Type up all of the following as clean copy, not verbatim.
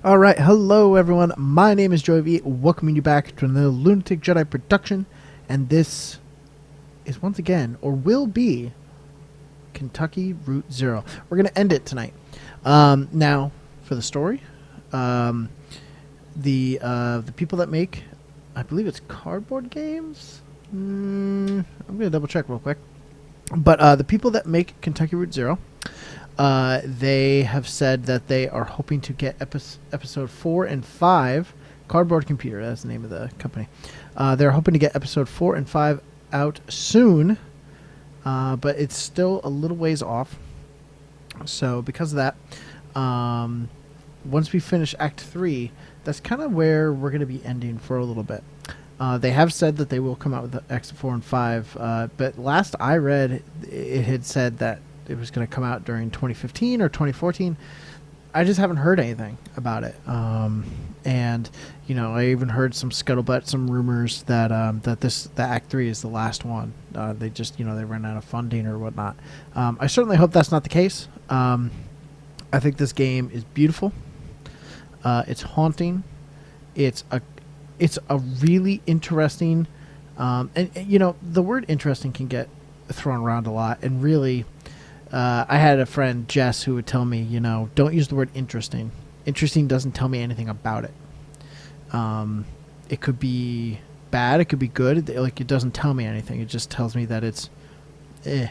All right, hello everyone. My name is Joey V. Welcoming you back to another Lunatic Jedi production, and this is once again, or will be, Kentucky Route Zero. We're gonna end it tonight. Now, for the story, the people that make, I believe it's Cardboard Games. I'm gonna double check real quick, but the people that make Kentucky Route Zero. They have said that they are hoping to get episode 4 and 5, Cardboard Computer, that's the name of the company. They're hoping to get episode 4 and 5 out soon, but it's still a little ways off. So because of that, once we finish Act 3, that's kind of where we're going to be ending for a little bit. They have said that they will come out with the Act 4 and 5, but last I read, it had said that it was going to come out during 2015 or 2014. I just haven't heard anything about it. And I even heard some scuttlebutt, some rumors that that Act 3 is the last one. They just they ran out of funding or whatnot. I certainly hope that's not the case. I think this game is beautiful. It's haunting. It's a really interesting, and the word interesting can get thrown around a lot, and really. I had a friend, Jess, who would tell me, don't use the word interesting. Interesting doesn't tell me anything about it. It could be bad. It could be good. It doesn't tell me anything. It just tells me that it's it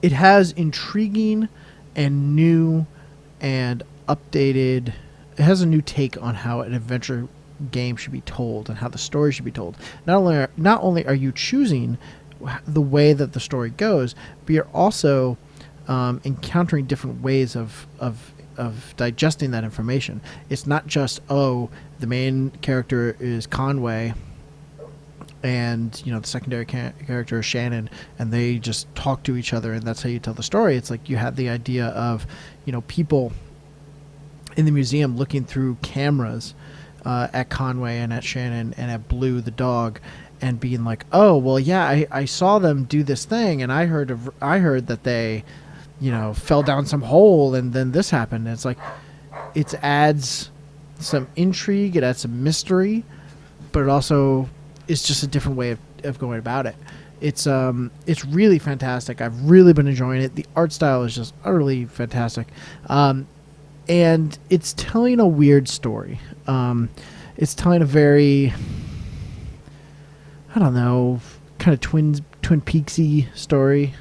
has intriguing and new and updated. It has a new take on how an adventure game should be told and how the story should be told. Not only are you choosing the way that the story goes, but you're also encountering different ways of digesting that information. It's not just the main character is Conway and the secondary character is Shannon, and they just talk to each other and that's how you tell the story. It's like you have the idea of people in the museum looking through cameras at Conway and at Shannon and at Blue the dog, and being like, oh well, yeah, I saw them do this thing, and I heard that they, fell down some hole, and then this happened. And it's like it adds some intrigue, it adds some mystery, but it also is just a different way of going about it. It's really fantastic. I've really been enjoying it. The art style is just utterly fantastic. And it's telling a weird story. It's telling a very, I don't know, kind of Twin Peaksy story.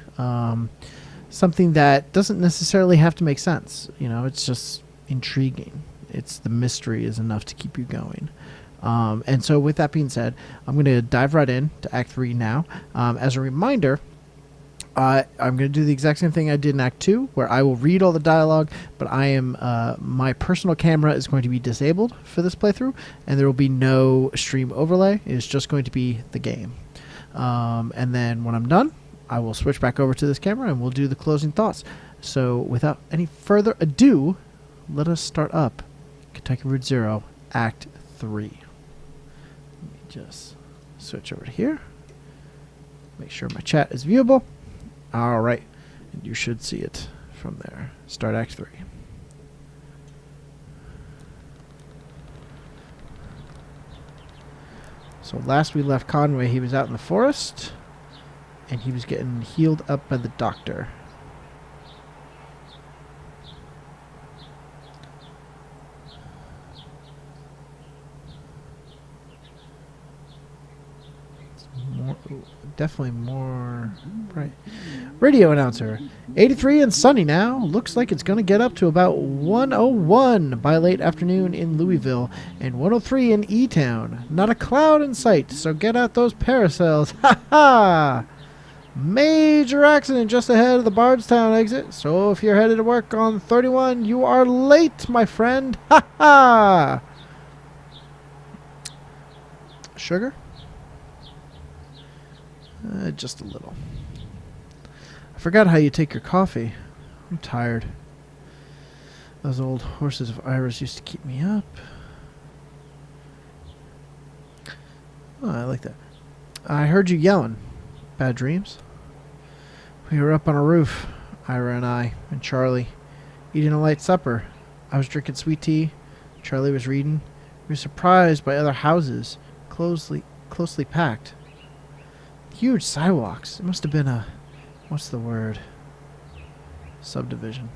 Something that doesn't necessarily have to make sense. It's just intriguing. It's the mystery is enough to keep you going. And so with that being said, I'm going to dive right in to Act 3 now. As a reminder, I'm going to do the exact same thing I did in Act 2, where I will read all the dialogue, but my personal camera is going to be disabled for this playthrough, and there will be no stream overlay. It's just going to be the game. And then when I'm done, I will switch back over to this camera, and we'll do the closing thoughts. So without any further ado, let us start up Kentucky Route Zero, Act 3. Let me just switch over to here. Make sure my chat is viewable. All right, and you should see it from there. Start Act 3. So last we left Conway, he was out in the forest, and he was getting healed up by the doctor. Definitely more bright. Radio announcer. 83 and sunny now. Looks like it's going to get up to about 101 by late afternoon in Louisville and 103 in E-Town. Not a cloud in sight, so get out those parasols. Ha ha! Major accident just ahead of the Bardstown exit, so if you're headed to work on 31, you are late, my friend. Ha ha! Sugar? Just a little. I forgot how you take your coffee. I'm tired. Those old horses of Iris used to keep me up. Oh, I like that. I heard you yelling. Bad dreams? We were up on a roof, Ira and I, and Charlie. eating a light supper. I was drinking sweet tea. Charlie was reading. We were surprised by other houses, closely packed. Huge sidewalks. It must have been a... what's the word? Subdivision.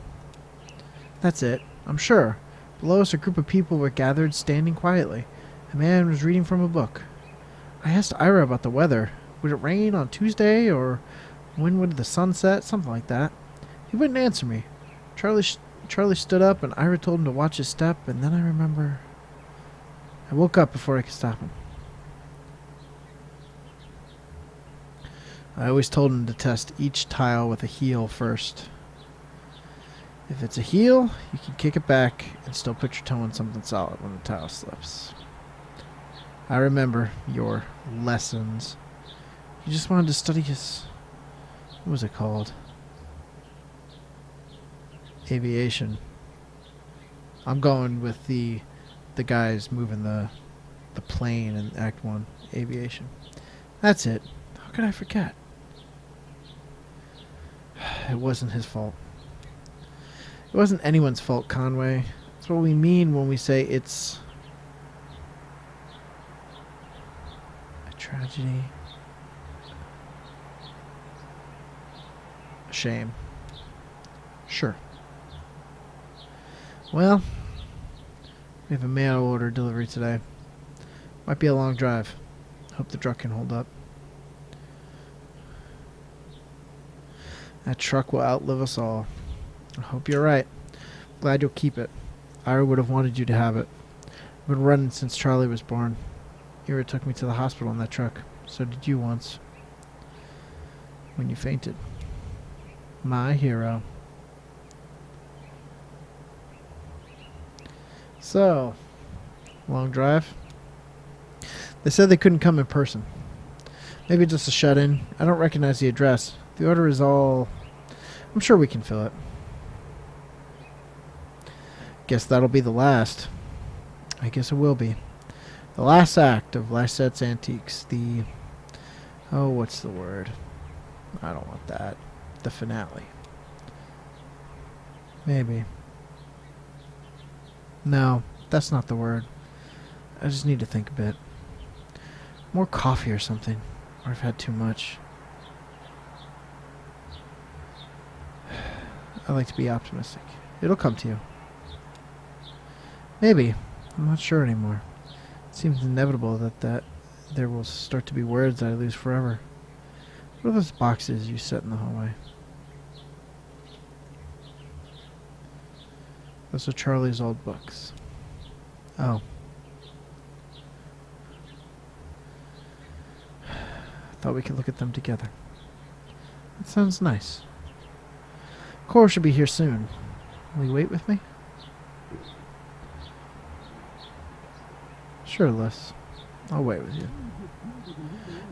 That's it, I'm sure. Below us, a group of people were gathered, standing quietly. A man was reading from a book. I asked Ira about the weather. Would it rain on Tuesday, or when would the sun set? Something like that. He wouldn't answer me. Charlie stood up, and Ira told him to watch his step, and then I remember... I woke up before I could stop him. I always told him to test each tile with a heel first. If it's a heel, you can kick it back and still put your toe on something solid when the tile slips. I remember your lessons. You just wanted to study his... what was it called? Aviation. I'm going with the guys moving the plane in Act 1. Aviation. That's it. How could I forget? It wasn't his fault. It wasn't anyone's fault, Conway. That's what we mean when we say it's a tragedy. A shame. Sure. Well, we have a mail order delivery today. Might be a long drive. Hope the truck can hold up. That truck will outlive us all. I hope you're right. Glad you'll keep it. Ira would have wanted you to have it. I've been running since Charlie was born. Ira took me to the hospital in that truck. So did you once. When you fainted. My hero. So, long drive. They said they couldn't come in person. Maybe just a shut-in. I don't recognize the address. The order is all... I'm sure we can fill it. Guess that'll be the last. I guess it will be. The last act of Lysette's Antiques. The... oh, what's the word? I don't want that. The finale. Maybe. No, that's not the word. I just need to think a bit. More coffee or something. Or I've had too much. I like to be optimistic. It'll come to you. Maybe. I'm not sure anymore. It seems inevitable that there will start to be words that I lose forever. What are those boxes you set in the hallway? Those are Charlie's old books. Oh. Thought we could look at them together. That sounds nice. Cora should be here soon. Will you wait with me? Sure, Les. I'll wait with you.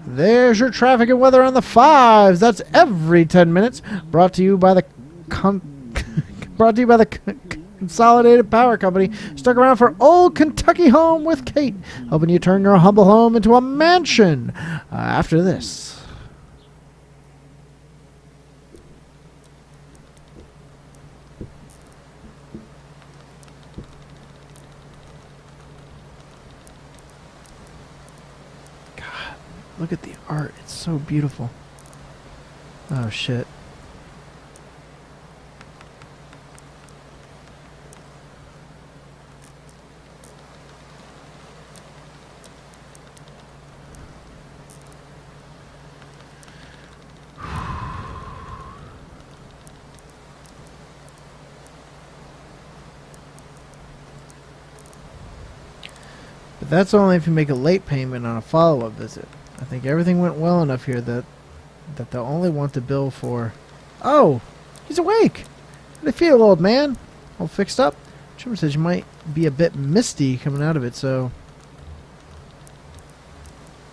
There's your traffic and weather on the 5s. That's every 10 minutes. Brought to you by the Consolidated Power Company. Stuck around for Old Kentucky Home with Kate, helping you turn your humble home into a mansion. After this. God, look at the art. It's so beautiful. Oh, shit. But that's only if you make a late payment on a follow-up visit. I think everything went well enough here that they'll only want to bill for... Oh! He's awake! How do you feel, old man? All fixed up? Trimmer says you might be a bit misty coming out of it, so...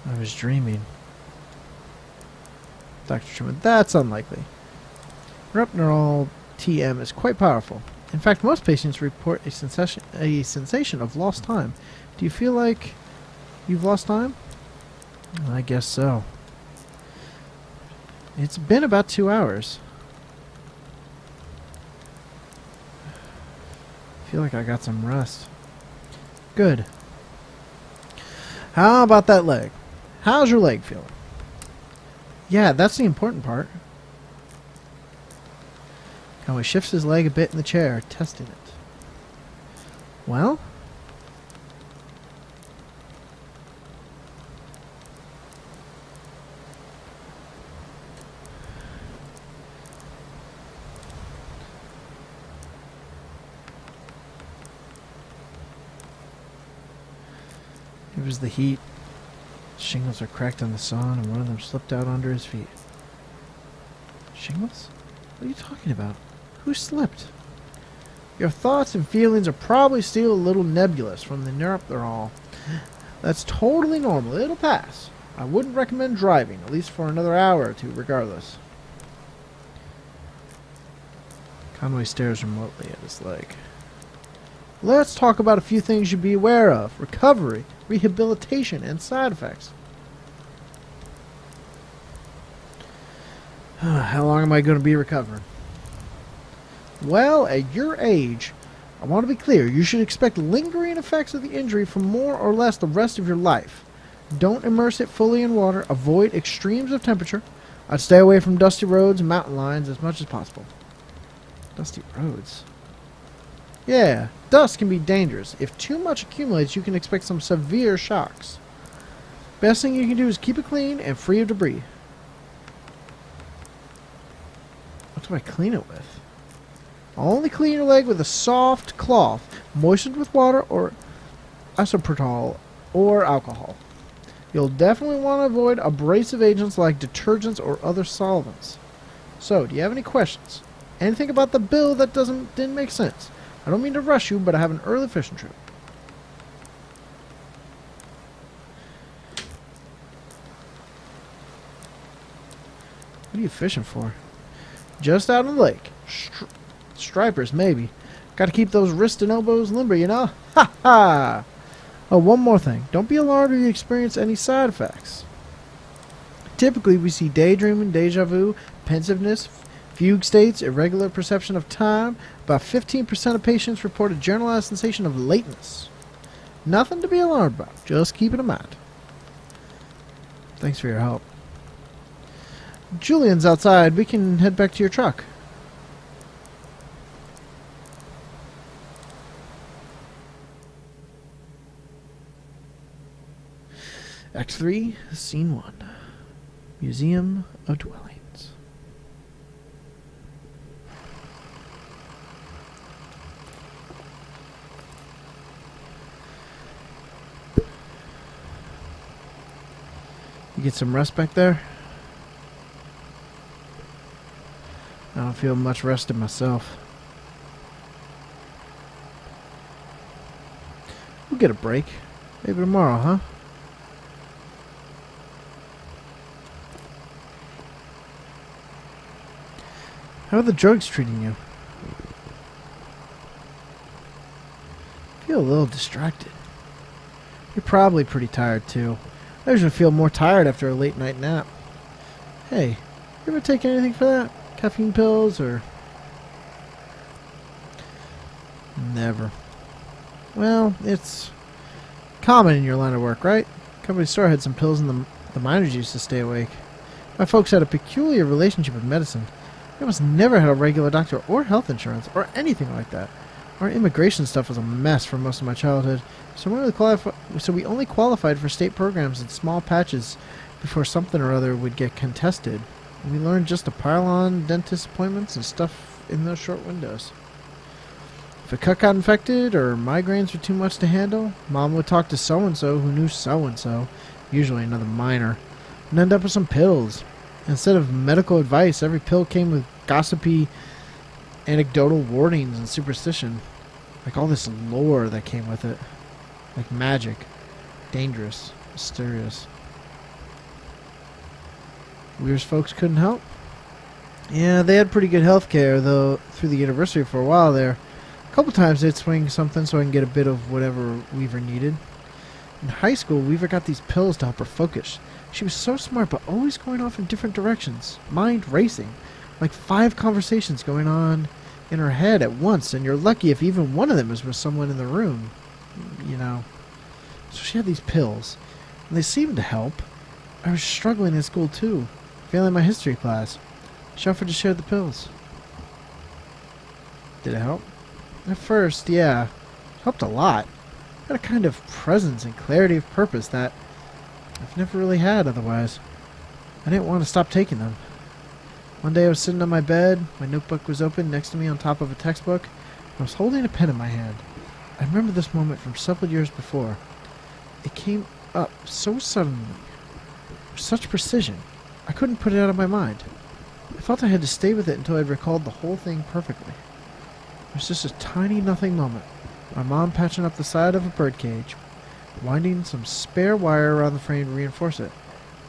I was dreaming. Dr. Trimmer, that's unlikely. Repnerol TM is quite powerful. In fact, most patients report a sensation of lost time. Do you feel like you've lost time? I guess so. It's been about 2 hours. feel like I got some rest. Good. How about that leg? How's your leg feeling? Yeah, that's the important part. Conway shifts his leg a bit in the chair, testing it. Well? It was the heat. Shingles are cracked on the sawn, and one of them slipped out under his feet. Shingles? What are you talking about? Who slipped? Your thoughts and feelings are probably still a little nebulous from the neuropterol. That's totally normal. It'll pass. I wouldn't recommend driving, at least for another hour or two, regardless. Conway stares remotely at his leg. Let's talk about a few things you'd be aware of. Recovery, rehabilitation, and side effects. How long am I going to be recovering? Well, at your age, I want to be clear, you should expect lingering effects of the injury for more or less the rest of your life. Don't immerse it fully in water. Avoid extremes of temperature. I'd stay away from dusty roads and mountain lines as much as possible. Dusty roads? Yeah, dust can be dangerous. If too much accumulates, you can expect some severe shocks. Best thing you can do is keep it clean and free of debris. What do I clean it with? Only clean your leg with a soft cloth, moistened with water or isoprostol or alcohol. You'll definitely want to avoid abrasive agents like detergents or other solvents. So, do you have any questions? Anything about the bill that didn't make sense? I don't mean to rush you, but I have an early fishing trip. What are you fishing for? Just out on the lake. Stripers, maybe. Got to keep those wrists and elbows limber, you know? Ha ha! Oh, one more thing. Don't be alarmed if you experience any side effects. Typically, we see daydreaming, deja vu, pensiveness, fugue states, irregular perception of time. About 15% of patients report a generalized sensation of lateness. Nothing to be alarmed about. Just keep it in mind. Thanks for your help. Julian's outside. We can head back to your truck. Act 3, Scene 1. Museum of Dwellings. You get some rest back there? I don't feel much rested myself. We'll get a break. Maybe tomorrow, huh? How are the drugs treating you? I feel a little distracted. You're probably pretty tired, too. I usually feel more tired after a late night nap. Hey, you ever take anything for that? Caffeine pills, or... Never. Well, it's common in your line of work, right? Company store had some pills in the miners used to stay awake. My folks had a peculiar relationship with medicine. We almost never had a regular doctor or health insurance or anything like that. Our immigration stuff was a mess for most of my childhood, so we only qualified for state programs in small patches before something or other would get contested. We learned just to pile on dentist appointments and stuff in those short windows. If a cut got infected or migraines were too much to handle, Mom would talk to so-and-so who knew so-and-so, usually another miner, and end up with some pills. Instead of medical advice, every pill came with gossipy, anecdotal warnings and superstition. Like all this lore that came with it. Like magic. Dangerous. Mysterious. Weir's folks couldn't help. Yeah, they had pretty good health care, though, through the university for a while there. A couple times they'd swing something so I can get a bit of whatever Weaver needed. In high school, Weaver got these pills to help her focus. She was so smart, but always going off in different directions. Mind racing. Like 5 conversations going on in her head at once, and you're lucky if even one of them is with someone in the room. You know. So she had these pills, and they seemed to help. I was struggling in school too, failing my history class. She offered to share the pills. Did it help? At first, yeah. It helped a lot. I had a kind of presence and clarity of purpose that I've never really had otherwise. I didn't want to stop taking them. One day I was sitting on my bed, my notebook was open next to me on top of a textbook, and I was holding a pen in my hand. I remember this moment from several years before. It came up so suddenly, with such precision, I couldn't put it out of my mind. I felt I had to stay with it until I'd recalled the whole thing perfectly. It was just a tiny nothing moment. My mom patching up the side of a birdcage, winding some spare wire around the frame to reinforce it.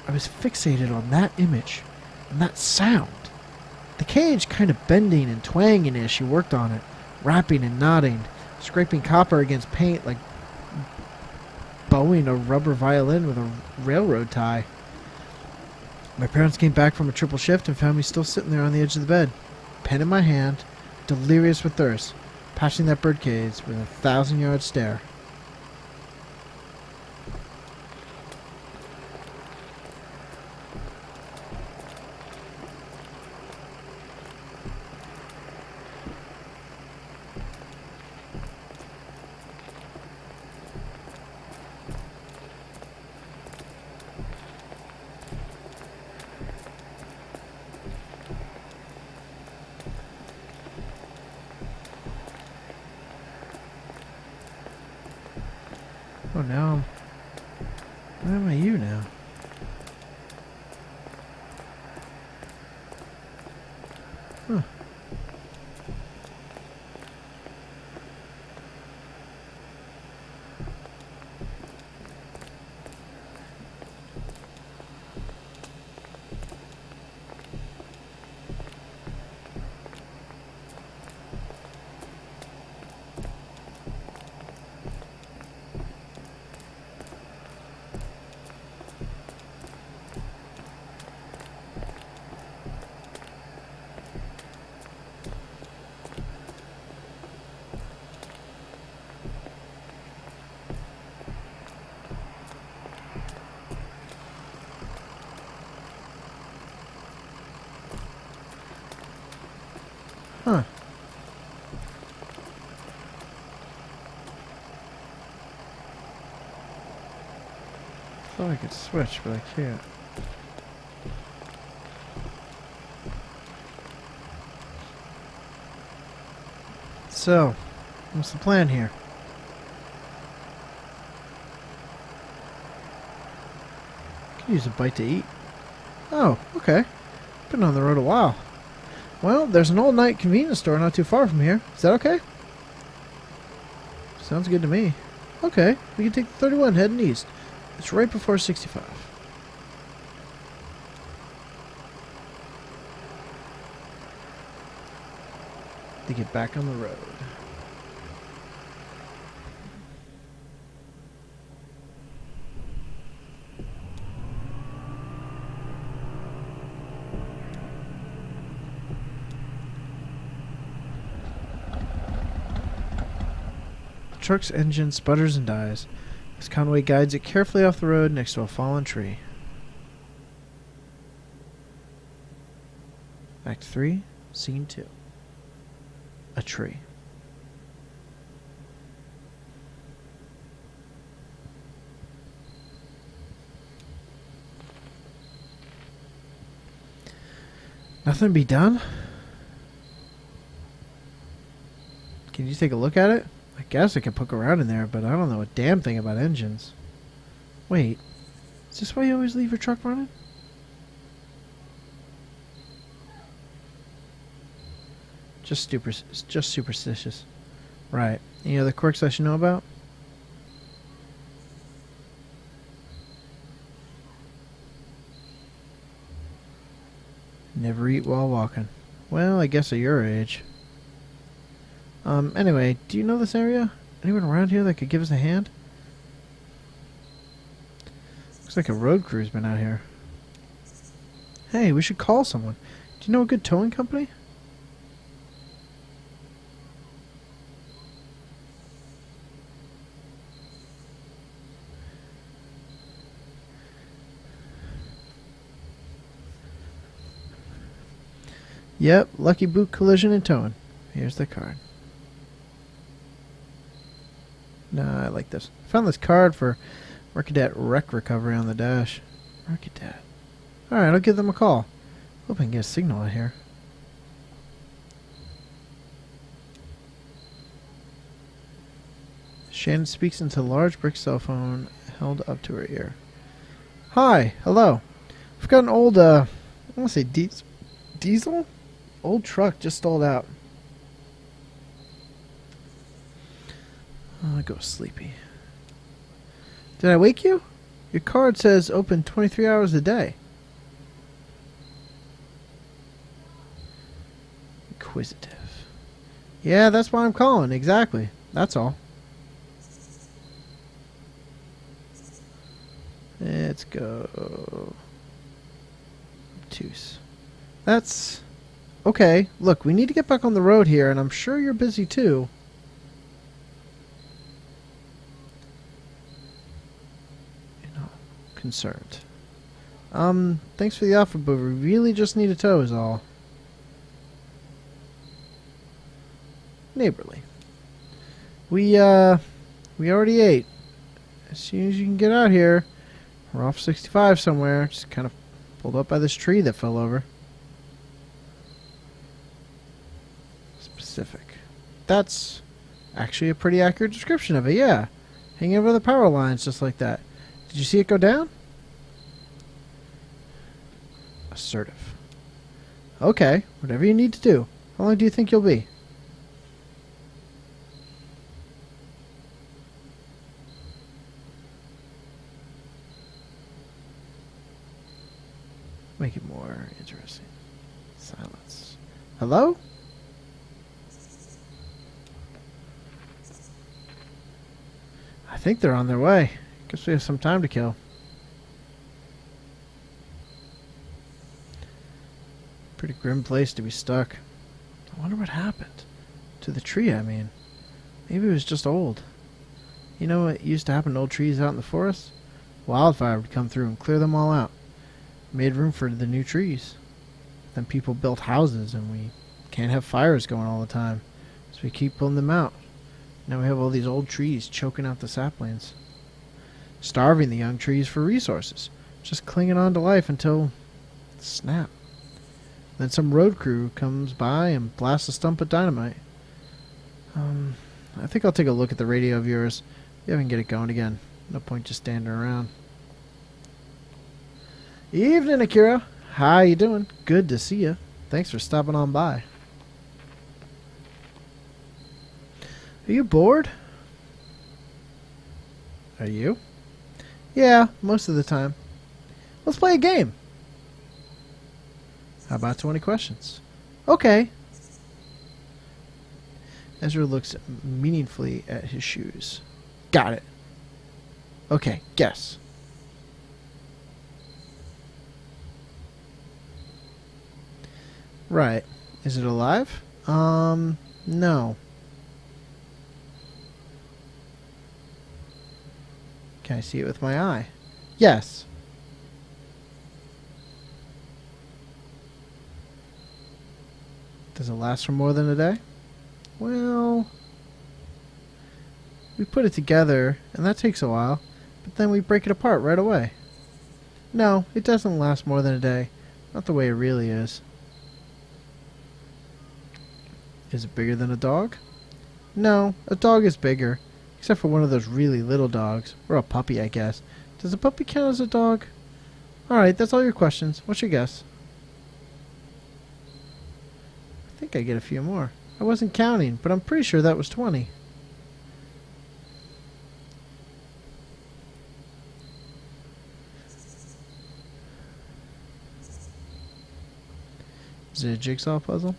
I was fixated on that image, and that sound. The cage kind of bending and twanging as she worked on it, rapping and nodding, scraping copper against paint like bowing a rubber violin with a railroad tie. My parents came back from a triple shift and found me still sitting there on the edge of the bed, pen in my hand, delirious with thirst, patching that birdcage with a 1,000-yard stare. Oh, now where am I you now? Huh. Huh. Thought I could switch, but I can't. So, what's the plan here? Could use a bite to eat. Oh, okay. Been on the road a while. Well, there's an all-night convenience store not too far from here. Is that okay? Sounds good to me. Okay, we can take the 31 heading east. It's right before 65. To get back on the road. The truck's engine sputters and dies as Conway guides it carefully off the road next to a fallen tree. Act 3, Scene 2. A tree. Nothing to be done? Can you take a look at it? I guess I could poke around in there, but I don't know a damn thing about engines. Wait, is this why you always leave your truck running? Just superstitious. Right. Any other quirks I should know about? Never eat while walking. Well, I guess at your age. Anyway, do you know this area? Anyone around here that could give us a hand? Looks like a road crew's been out here. Hey, we should call someone. Do you know a good towing company? Yep, Lucky Boot Collision and Towing. Here's the card. Nah, I like this. I found this card for Mercadet Wreck Recovery on the dash. Mercadet. Alright, I'll give them a call. Hope I can get a signal out here. Shannon speaks into a large brick cell phone held up to her ear. Hi, hello. I've got an old, I want to say diesel? Old truck just stalled out. I go sleepy. Did I wake you? Your card says open 23 hours a day. Inquisitive. Yeah, that's why I'm calling. Exactly. That's all. Let's go. Obtuse. That's... Okay, look, we need to get back on the road here, and I'm sure you're busy too. Concerned. Thanks for the offer, but we really just need a tow is all. Neighborly. We already ate. As soon as you can get out here, we're off 65 somewhere. Just kind of pulled up by this tree that fell over. Specific. That's actually a pretty accurate description of it, yeah. Hanging over the power lines just like that. Did you see it go down? Assertive. Okay, whatever you need to do. How long do you think you'll be? Make it more interesting. Silence. Hello? I think they're on their way. Guess we have some time to kill. Pretty grim place to be stuck. I wonder what happened. To the tree, I mean. Maybe it was just old. You know what used to happen to old trees out in the forest? Wildfire would come through and clear them all out. Made room for the new trees. Then people built houses and we can't have fires going all the time. So we keep pulling them out. Now we have all these old trees choking out the saplings. Starving the young trees for resources. Just clinging on to life until... snap. Then some road crew comes by and blasts a stump of dynamite. I think I'll take a look at the radio of yours. See if I can get it going again. No point just standing around. Evening, Akira. How you doing? Good to see you. Thanks for stopping on by. Are you bored? Are you? Yeah, most of the time. Let's play a game. How about 20 questions? Okay. Ezra looks meaningfully at his shoes. Got it. Okay, guess. Right. Is it alive? No. Can I see it with my eye? Yes. Does it last for more than a day? Well, we put it together, and that takes a while, but then we break it apart right away. No, it doesn't last more than a day. Not the way it really is. Is it bigger than a dog? No, a dog is bigger, except for one of those really little dogs, or a puppy, I guess. Does a puppy count as a dog? Alright, that's all your questions. What's your guess? I think I get a few more. I wasn't counting, but I'm pretty sure that was 20. Is it a jigsaw puzzle?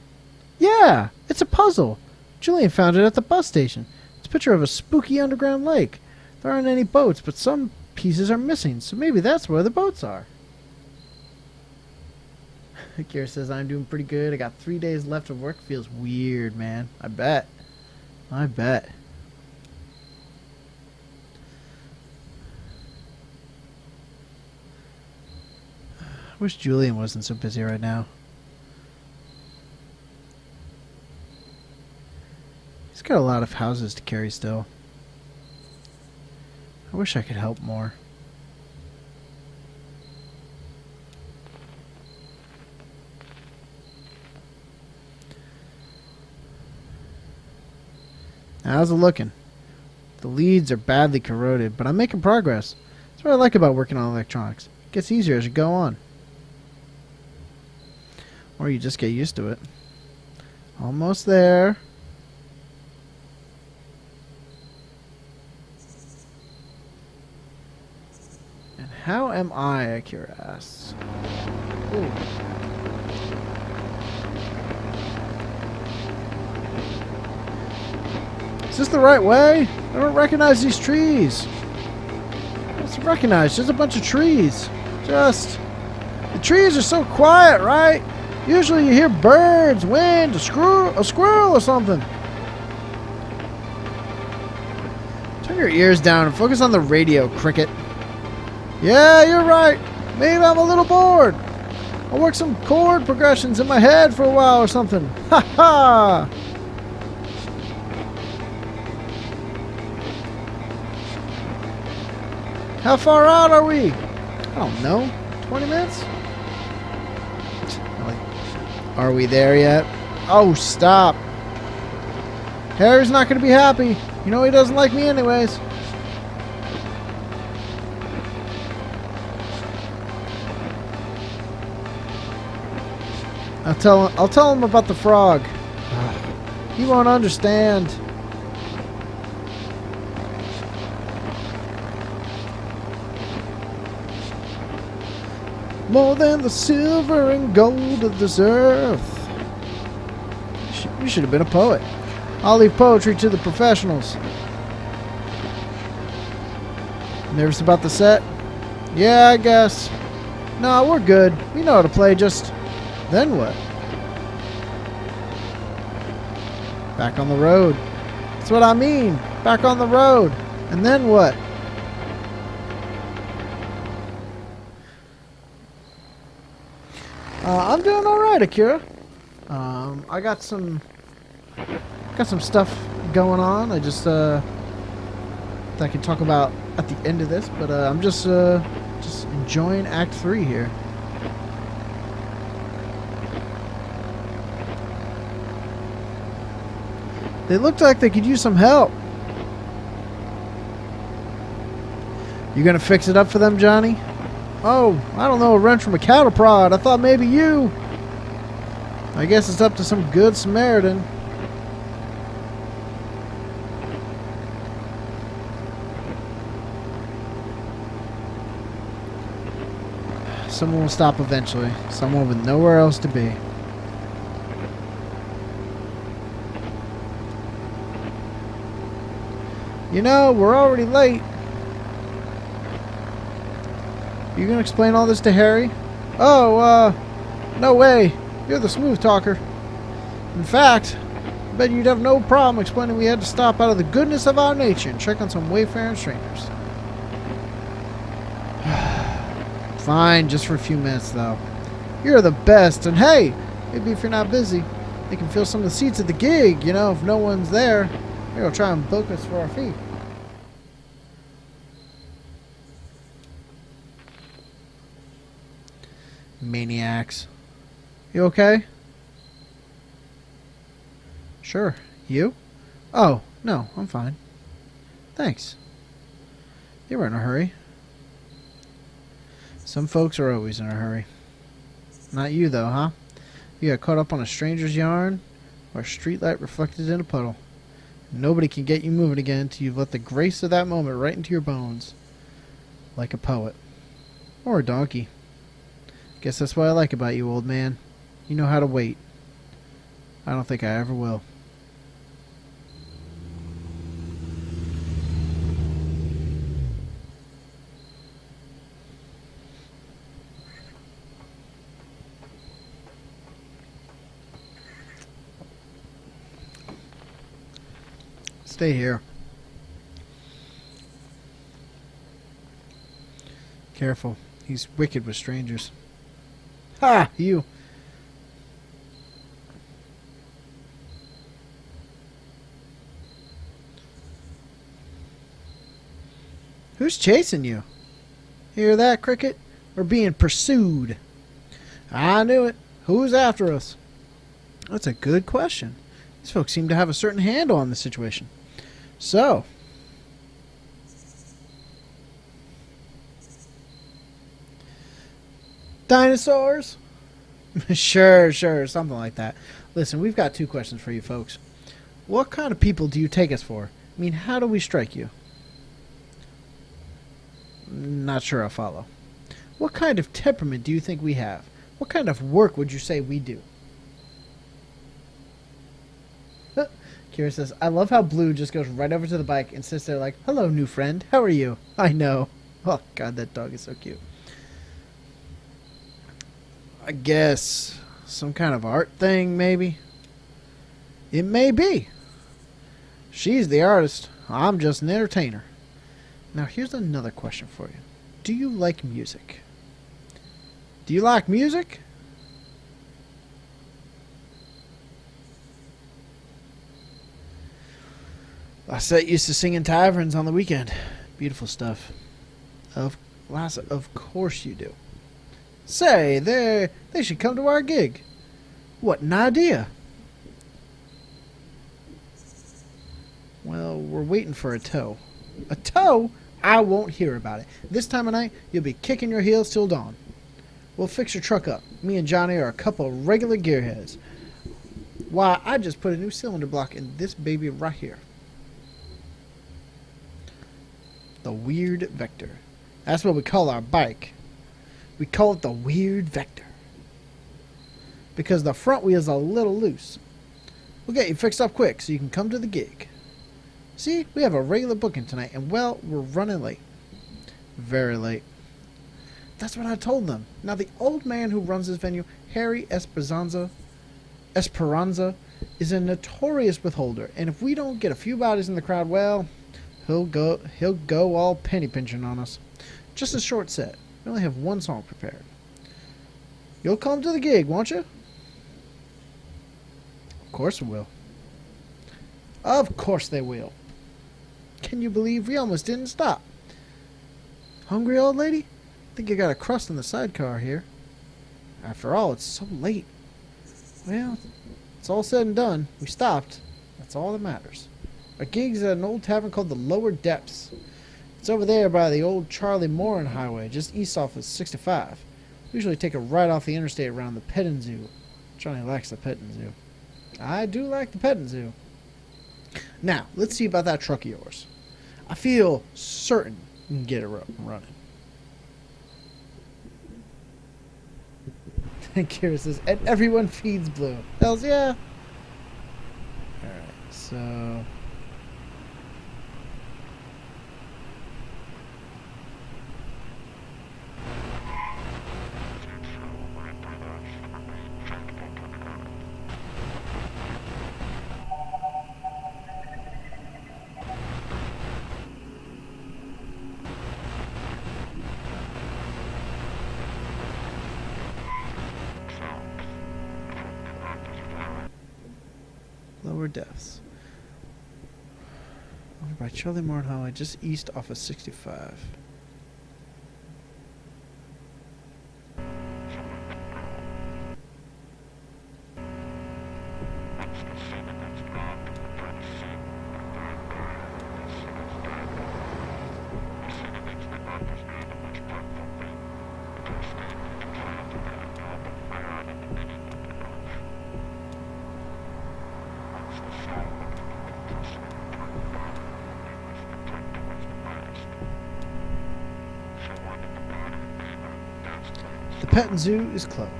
Yeah, it's a puzzle. Julian found it at the bus station. It's a picture of a spooky underground lake. There aren't any boats, but some pieces are missing, so maybe that's where the boats are. Akira says, I'm doing pretty good. I got 3 days left of work. Feels weird, man. I bet. I bet. I wish Julian wasn't so busy right now. He's got a lot of houses to carry still. I wish I could help more. How's it looking? The leads are badly corroded, but I'm making progress. That's what I like about working on electronics. It gets easier as you go on. Or you just get used to it. Almost there. And how am I, Akira asks. Ooh. Is this the right way? I don't recognize these trees. What's recognized? Just a bunch of trees. The trees are so quiet, right? Usually you hear birds, wind, a squirrel or something. Turn your ears down and focus on the radio, Cricket. Yeah, you're right. Maybe I'm a little bored. I'll work some chord progressions in my head for a while or something. Ha ha! How far out are we? I don't know. 20 minutes? Are we there yet? Oh, stop. Harry's not going to be happy. You know he doesn't like me anyways. I'll tell him about the frog. He won't understand. More than the silver and gold of this earth. You should have been a poet. I'll leave poetry to the professionals. Nervous about the set? Yeah, I guess. No, we're good. We know how to play, just... Then what? Back on the road. That's what I mean. Back on the road. And then what? I'm doing all right, Akira. I got some stuff going on. I just that I can talk about at the end of this, but I'm just enjoying Act 3 here. They looked like they could use some help. You gonna fix it up for them, Johnny? Oh, I don't know, a wrench from a cattle prod. I thought maybe you. I guess it's up to some good Samaritan. Someone will stop eventually. Someone with nowhere else to be. You know, we're already late. You gonna explain all this to Harry? Oh, no way. You're the smooth talker. In fact, I bet you'd have no problem explaining we had to stop out of the goodness of our nature and check on some wayfaring strangers. Fine, just for a few minutes, though. You're the best, and hey, maybe if you're not busy, they can fill some of the seats at the gig, you know, if no one's there. Maybe they'll try and book us for our fee. Maniacs. You okay? Sure. You? Oh, no, I'm fine. Thanks. You were in a hurry. Some folks are always in a hurry. Not you, though, huh? You got caught up on a stranger's yarn or a streetlight reflected in a puddle. Nobody can get you moving again until you've let the grace of that moment right into your bones. Like a poet. Or a donkey. Guess that's what I like about you, old man. You know how to wait. I don't think I ever will. Stay here. Careful. He's wicked with strangers. Ha! You. Who's chasing you? Hear that, Cricket? We're being pursued. I knew it. Who's after us? That's a good question. These folks seem to have a certain handle on the situation. So, dinosaurs? Sure, something like that. Listen, we've got two questions for you folks. What kind of people do you take us for? I mean, how do we strike you? Not sure I follow. What kind of temperament do you think we have? What kind of work would you say we do? Kira says, I love how Blue just goes right over to the bike and sits there like, hello, new friend. How are you? I know. Oh, God, that dog is so cute. I guess some kind of art thing, maybe? It may be. She's the artist. I'm just an entertainer. Now, here's another question for you. Do you like music? Do you like music? I set used to sing in taverns on the weekend. Beautiful stuff. Of course you do. Say, they should come to our gig. What an idea. Well, we're waiting for a tow. A tow? I won't hear about it. This time of night, you'll be kicking your heels till dawn. We'll fix your truck up. Me and Johnny are a couple of regular gearheads. Why, I just put a new cylinder block in this baby right here. The Weird Vector. That's what we call our bike. We call it the Weird Vector. Because the front wheel's a little loose. We'll get you fixed up quick so you can come to the gig. See, we have a regular booking tonight, and well, we're running late. Very late. That's what I told them. Now, the old man who runs this venue, Harry Esperanza, is a notorious withholder, and if we don't get a few bodies in the crowd, well, he'll go all penny pinching on us. Just a short set. We only have one song prepared. You'll come to the gig, won't you? Of course we will. Of course they will. Can you believe we almost didn't stop? Hungry, old lady? Think you got a crust in the sidecar here. After all, it's so late. Well, it's all said and done. We stopped. That's all that matters. Our gig's at an old tavern called the Lower Depths. It's over there by the old Charlie Morin Highway, just east off of 65. We usually take a ride off the interstate around the petting zoo. Johnny likes the petting zoo. I do like the petting zoo. Now, let's see about that truck of yours. I feel certain you can get it running. Kira says, and everyone feeds Blue. Hells yeah. Alright, so... Lower Depths. Over by Charlie Morin Highway, just east off of 65. The petting zoo is closed.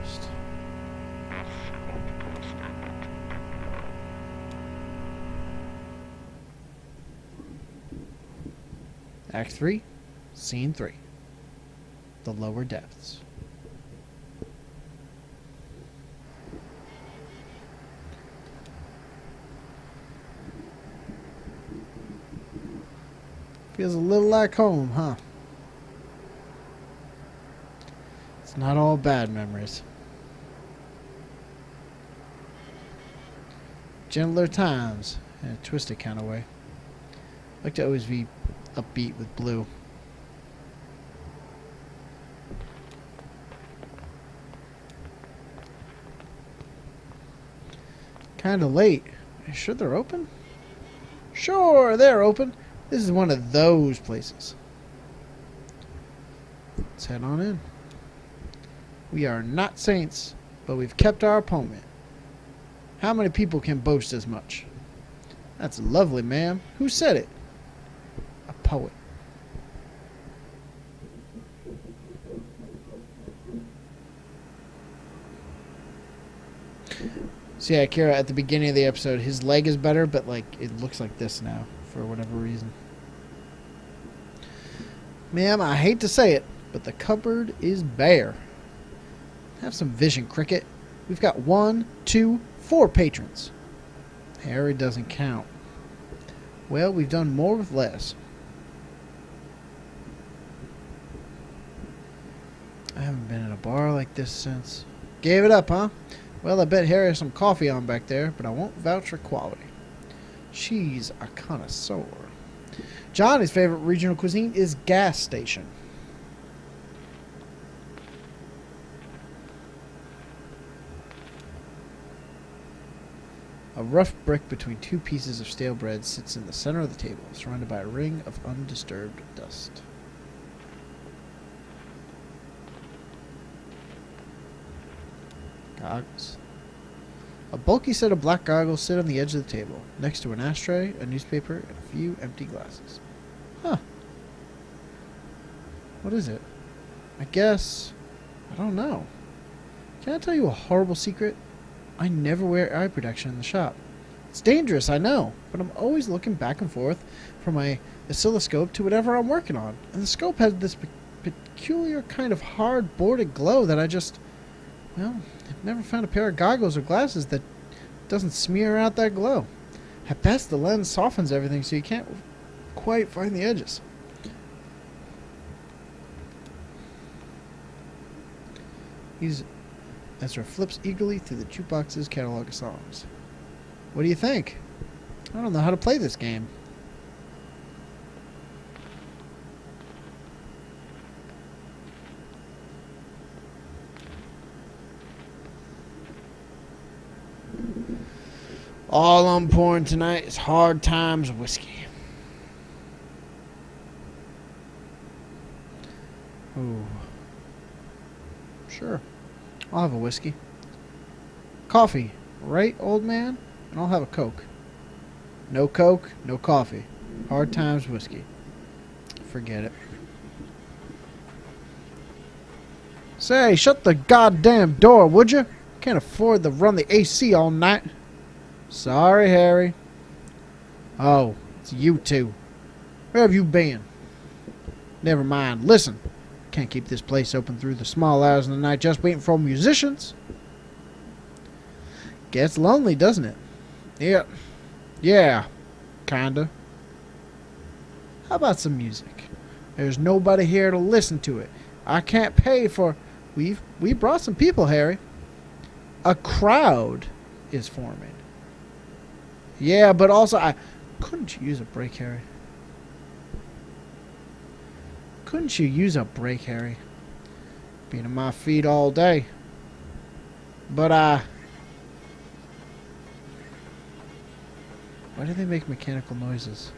Act 3, Scene 3. The Lower Depths. Feels a little like home, huh? It's not all bad memories. Gentler times in a twisted kind of way. I like to always be upbeat with Blue. Kind of late. Are you sure they're open? Sure, they're open. This is one of those places. Let's head on in. We are not saints, but we've kept our appointment. How many people can boast as much? That's lovely, ma'am. Who said it? A poet. So yeah, Kira, at the beginning of the episode, his leg is better, but like it looks like this now for whatever reason. Ma'am, I hate to say it, but the cupboard is bare. Have some vision, Cricket. We've got 1, 2, 4 patrons. Harry doesn't count. Well, we've done more with less. I haven't been in a bar like this since. Gave it up, huh? Well, I bet Harry has some coffee on back there, but I won't vouch for quality. She's a connoisseur. Johnny's favorite regional cuisine is gas station. A rough brick between 2 pieces of stale bread sits in the center of the table, surrounded by a ring of undisturbed dust. Goggles. A bulky set of black goggles sit on the edge of the table, next to an ashtray, a newspaper, and a few empty glasses. Huh. What is it? I guess... I don't know. Can I tell you a horrible secret? I never wear eye protection in the shop. It's dangerous, I know, but I'm always looking back and forth from my oscilloscope to whatever I'm working on. And the scope has this peculiar kind of hard boarded glow that I just... Well, I've never found a pair of goggles or glasses that doesn't smear out that glow. At best, the lens softens everything so you can't quite find the edges. Ezra flips eagerly through the jukebox's catalog of songs. What do you think? I don't know how to play this game. All I'm pouring tonight is Hard Times whiskey. Ooh. Sure. I'll have a whiskey. Coffee, right, old man? And I'll have a Coke. No Coke, no coffee. Hard Times whiskey. Forget it. Say, shut the goddamn door, would you? Can't afford to run the AC all night. Sorry, Harry. Oh, it's you two. Where have you been? Never mind. Listen. Can't keep this place open through the small hours of the night just waiting for musicians. Gets lonely, doesn't it? Yeah. Kinda. How about some music? There's nobody here to listen to it. I can't pay for... We brought some people, Harry. A crowd is forming. Yeah, but also couldn't you use a break, Harry? Couldn't you use a break, Harry? Been on my feet all day. But why do they make mechanical noises?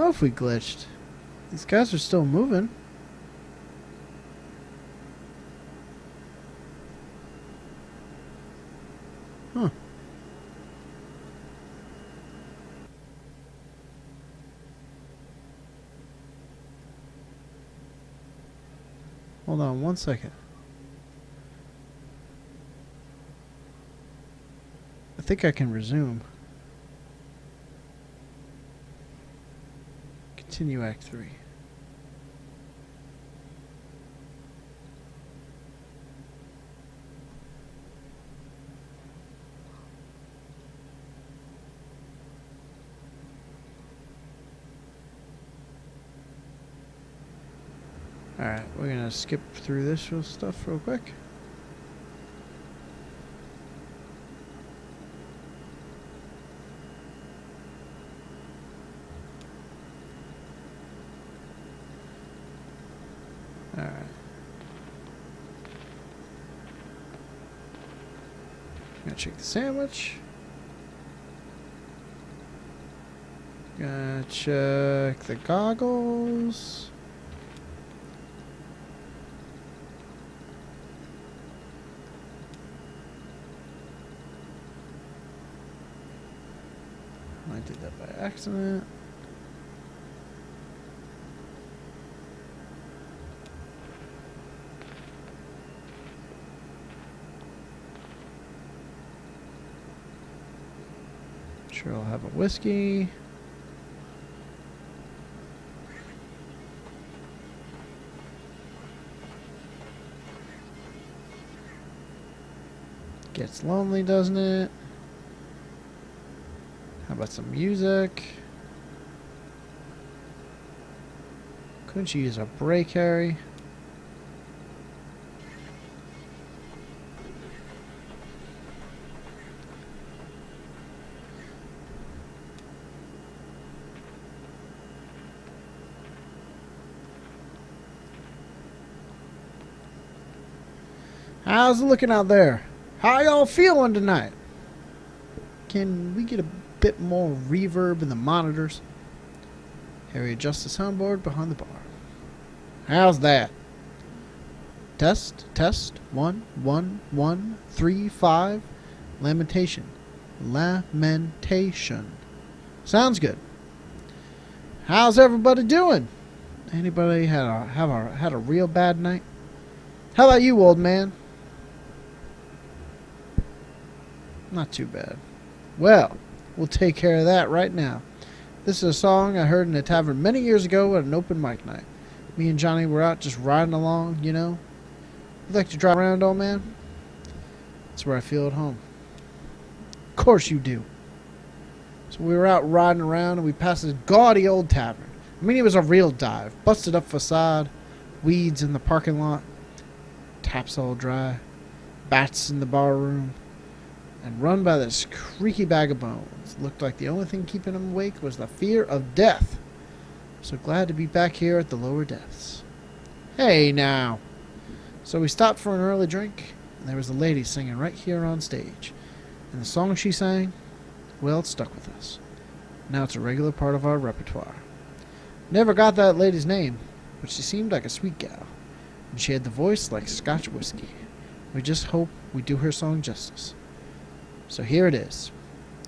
know if we glitched. These guys are still moving. Huh. Hold on 1 second. I think I can resume. Continue Act 3. Alright, we're gonna skip through this real stuff real quick. Alright. Gonna check the sandwich. Gonna check the goggles. I did that by accident. Sure, I'll have a whiskey. Gets lonely, doesn't it? How about some music? Couldn't you use a brake, Harry? How's it looking out there? How y'all feeling tonight? Can we get a bit more reverb in the monitors? Harry adjusts the soundboard behind the bar. How's that? Test, test. 1, 1, 1, 3, 5. Lamentation. Lamentation. Sounds good. How's everybody doing? Anybody had a real bad night? How about you, old man? Not too bad. Well, we'll take care of that right now. This is a song I heard in a tavern many years ago at an open mic night. Me and Johnny were out just riding along, you know. You like to drive around, old man? That's where I feel at home. Of course you do. So we were out riding around and we passed this gaudy old tavern. I mean, it was a real dive. Busted up facade, weeds in the parking lot, taps all dry, bats in the bar room, and run by this creaky bag of bones. Looked like the only thing keeping him awake was the fear of death. So glad to be back here at the lower depths. Hey now. So we stopped for an early drink, and there was a lady singing right here on stage. And the song she sang, well, it stuck with us. Now it's a regular part of our repertoire. Never got that lady's name, but she seemed like a sweet gal. And she had the voice like Scotch whiskey. We just hope we do her song justice. So here it is.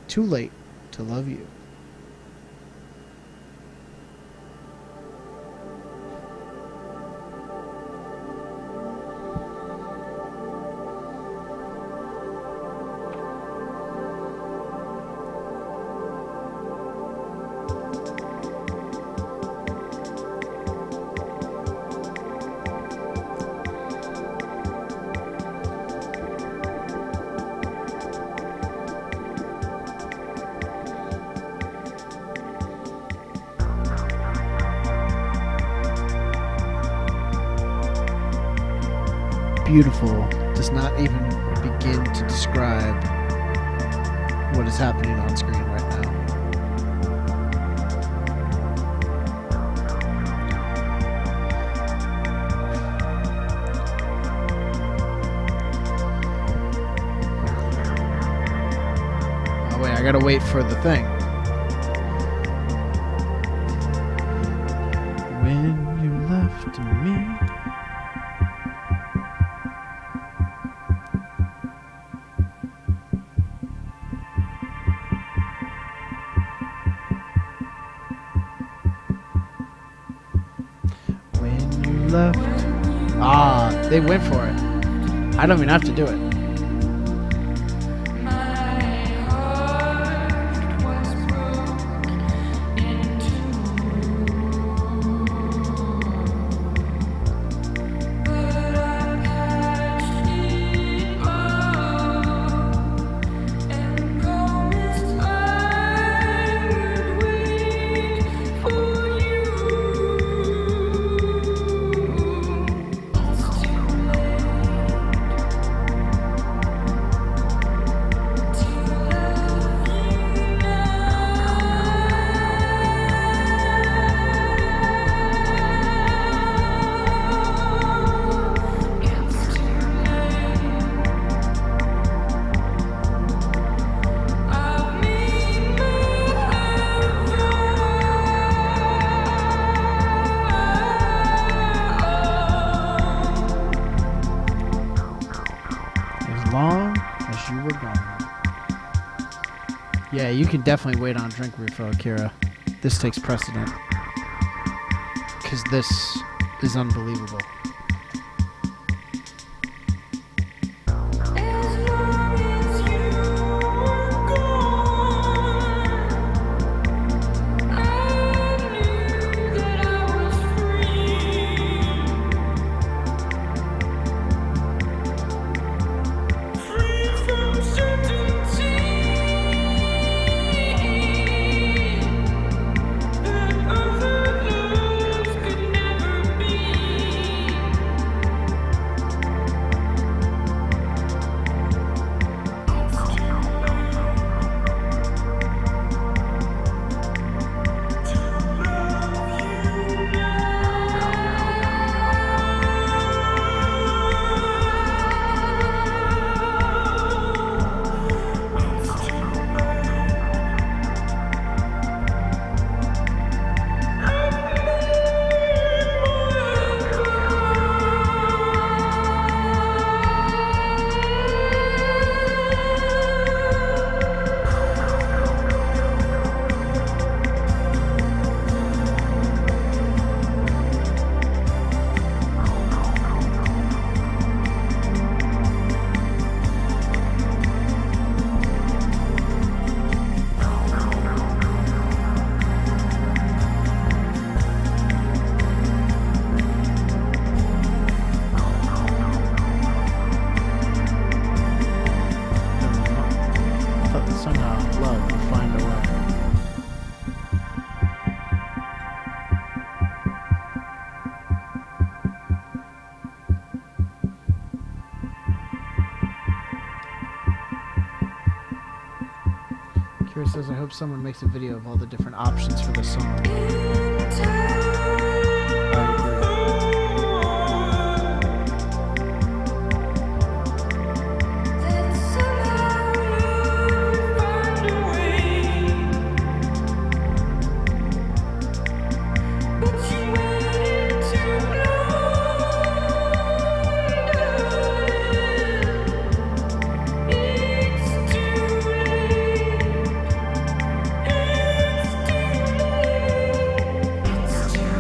Too Late to Love You. Beautiful does not even begin to describe what is happening on screen right now. Oh wait, I gotta wait for the thing. left me. When you left. Ah, they went for it. I don't even have to do it. As long as you were gone. Yeah, you can definitely wait on drink refill, Kira. This takes precedent. Because this is unbelievable. Kira says, I hope someone makes a video of all the different options for this song. I agree. It's too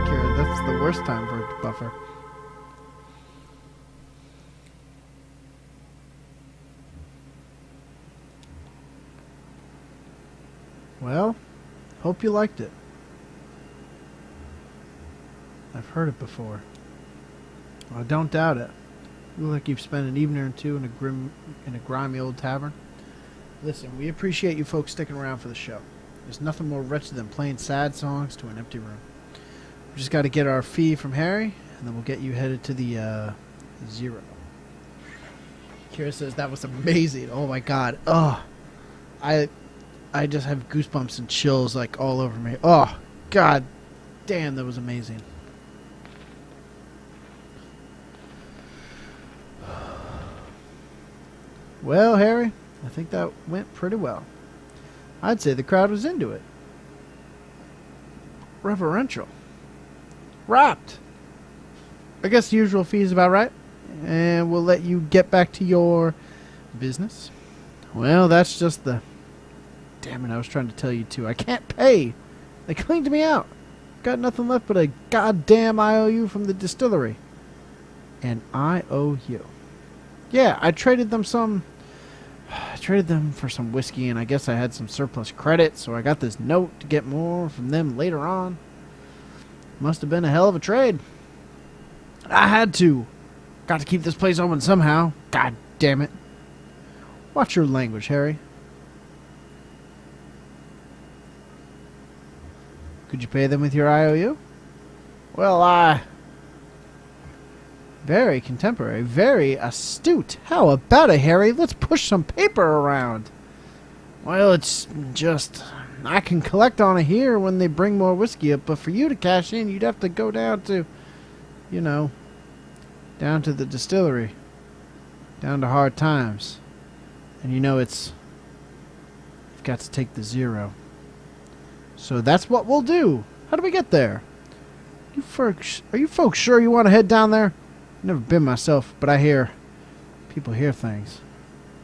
Kira. That's the worst time for it to buffer. Well, hope you liked it. I've heard it before. I don't doubt it. You look like you've spent an evening or two in a grimy old tavern. Listen, we appreciate you folks sticking around for the show. There's nothing more wretched than playing sad songs to an empty room. We just got to get our fee from Harry, and then we'll get you headed to the Zero. Kira says that was amazing. Oh my god. Oh, I just have goosebumps and chills like all over me. Oh, god damn, that was amazing. Well, Harry, I think that went pretty well. I'd say the crowd was into it. Reverential. Rapt. I guess the usual fee is about right. And we'll let you get back to your business. Well, that's just the... Damn it, I was trying to tell you too. I can't pay. They cleaned me out. Got nothing left but a goddamn IOU from the distillery. An IOU. Yeah, I traded them for some whiskey, and I guess I had some surplus credit, so I got this note to get more from them later on. Must have been a hell of a trade. I had to. Got to keep this place open somehow. God damn it. Watch your language, Harry. Could you pay them with your IOU? Well, very contemporary, very astute. How about it, Harry? Let's push some paper around. Well, it's just... I can collect on it here when they bring more whiskey up, but for you to cash in, you'd have to go down to, down to the distillery. Down to hard times. And you've got to take the Zero. So that's what we'll do. How do we get there? Are you folks sure you want to head down there? Never been myself, but I hear people hear things.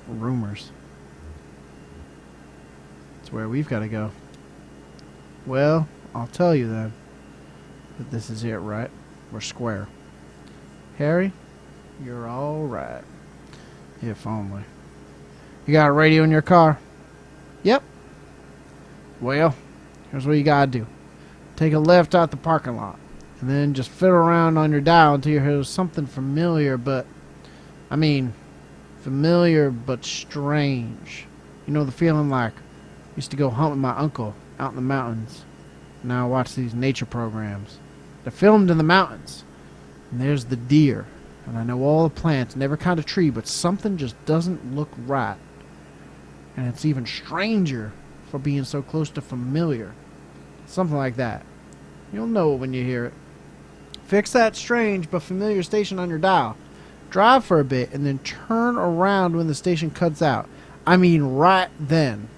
Rumors. It's where we've got to go. Well, I'll tell you then. But this is it, right? We're square. Harry, you're all right. If only. You got a radio in your car? Yep. Well, here's what you gotta do. Take a left out the parking lot. And then just fiddle around on your dial until you hear something familiar but strange. You know the feeling like I used to go hunt with my uncle out in the mountains. Now I watch these nature programs. They're filmed in the mountains. And there's the deer. And I know all the plants and every kind of tree, but something just doesn't look right. And it's even stranger for being so close to familiar. Something like that. You'll know it when you hear it. Fix that strange but familiar station on your dial. Drive for a bit and then turn around when the station cuts out. I mean right then.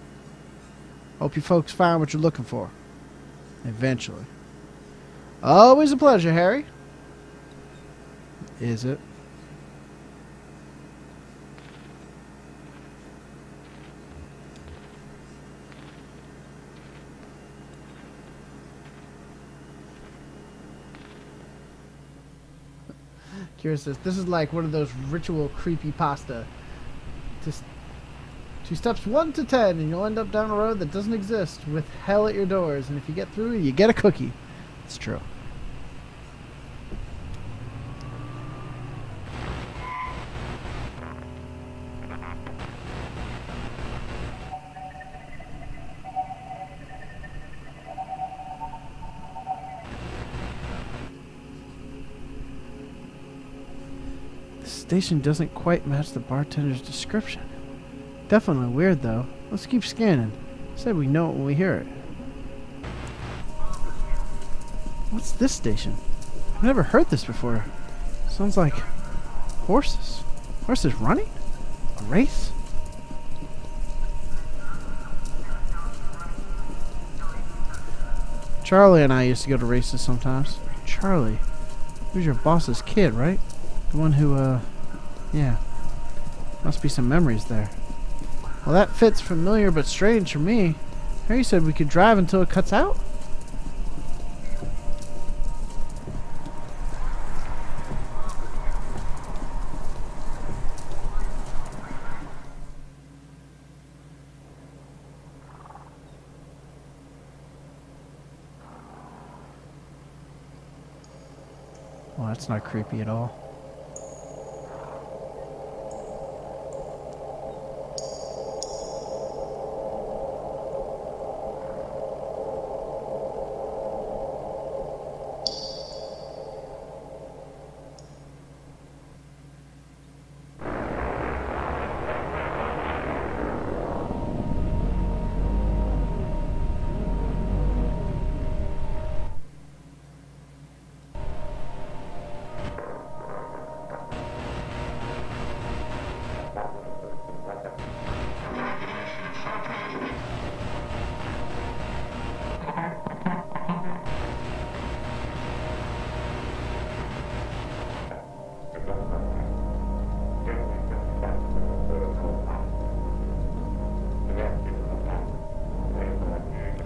Hope you folks find what you're looking for. Eventually. Always a pleasure, Harry. Is it? Kira says, this is like one of those ritual creepypasta. Two steps 1 to 10 and you'll end up down a road that doesn't exist with hell at your doors. And if you get through, you get a cookie. It's true. Station doesn't quite match the bartender's description. Definitely weird though. Let's keep scanning. Said we know it when we hear it. What's this station? I've never heard this before. Sounds like horses. Horses running? A race? Charlie and I used to go to races sometimes. Charlie? Who's your boss's kid, right? The one who, yeah. Must be some memories there. Well, that fits familiar but strange for me. Harry said we could drive until it cuts out? Well, that's not creepy at all.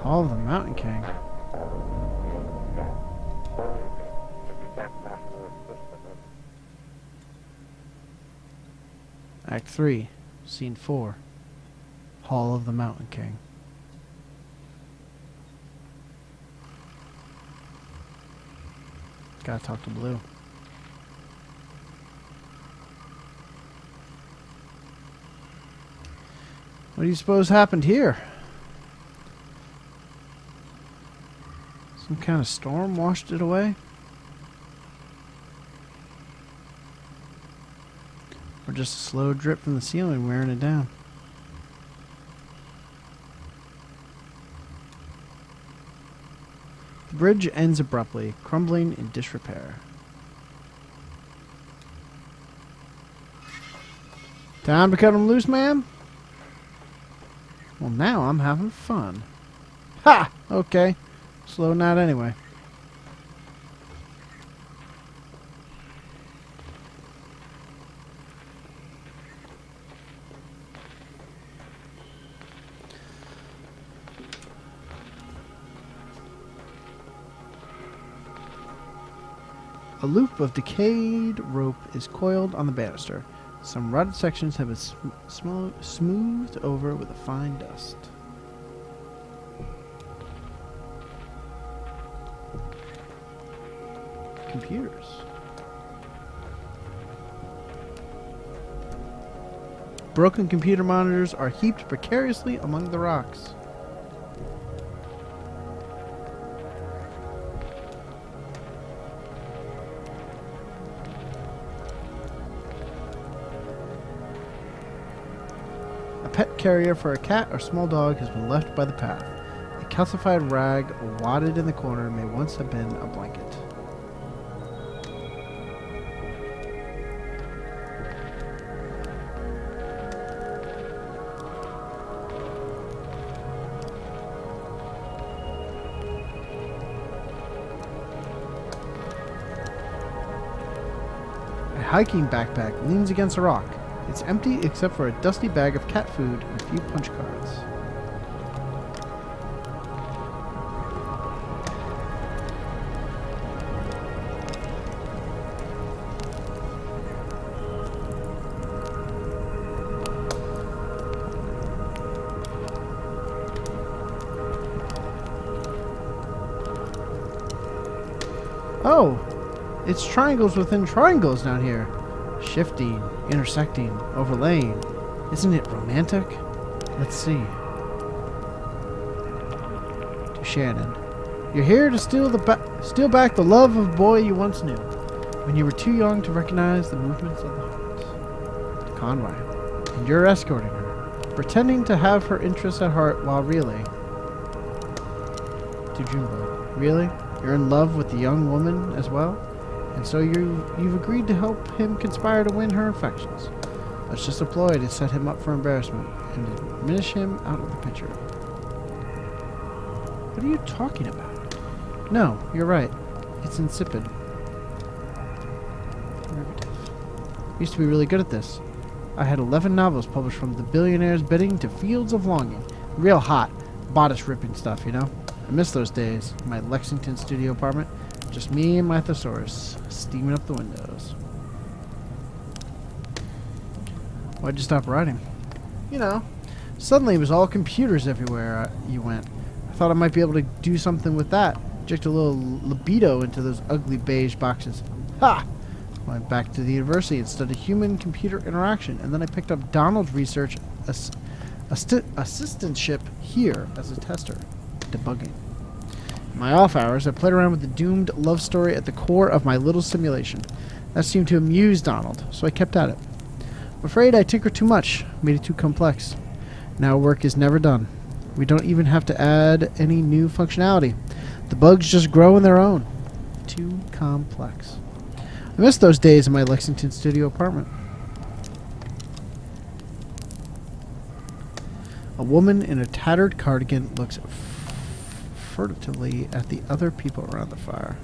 Hall of the Mountain King. Act 3, Scene 4. Hall of the Mountain King. Gotta talk to Blue. What do you suppose happened here? Some kind of storm washed it away? Or just a slow drip from the ceiling wearing it down? The bridge ends abruptly, crumbling in disrepair. Time to cut 'em loose, ma'am? Well, now I'm having fun. Ha! Okay. Slow night anyway. A loop of decayed rope is coiled on the banister. Some rotted sections have been smoothed over with a fine dust. Computers. Broken computer monitors are heaped precariously among the rocks. A pet carrier for a cat or small dog has been left by the path. A calcified rag wadded in the corner may once have been a blanket. A hiking backpack leans against a rock. It's empty except for a dusty bag of cat food and a few punch cards. Oh! It's triangles within triangles down here. Shifting, intersecting, overlaying. Isn't it romantic? Let's see. To Shannon. You're here to steal back the love of boy you once knew, when you were too young to recognize the movements of the heart. To Conway. And you're escorting her, pretending to have her interests at heart while really. To Junebug. Really? You're in love with the young woman as well? And so you've agreed to help him conspire to win her affections. That's just a ploy to set him up for embarrassment and diminish him out of the picture. What are you talking about? No, you're right. It's insipid. Used to be really good at this. I had 11 novels published from The Billionaire's Bidding to Fields of Longing. Real hot, bodice ripping stuff, you know? I miss those days in my Lexington studio apartment. Just me and my thesaurus, steaming up the windows. Why'd you stop writing? You know, suddenly it was all computers everywhere you went. I thought I might be able to do something with that. Inject a little libido into those ugly beige boxes. Ha! Went back to the university and studied human-computer interaction, and then I picked up Donald's research assistantship here as a tester, debugging. In my off hours, I played around with the doomed love story at the core of my little simulation. That seemed to amuse Donald, so I kept at it. I'm afraid I tinkered too much, made it too complex. Now work is never done. We don't even have to add any new functionality. The bugs just grow on their own. Too complex. I miss those days in my Lexington studio apartment. A woman in a tattered cardigan looks furtively at the other people around the fire.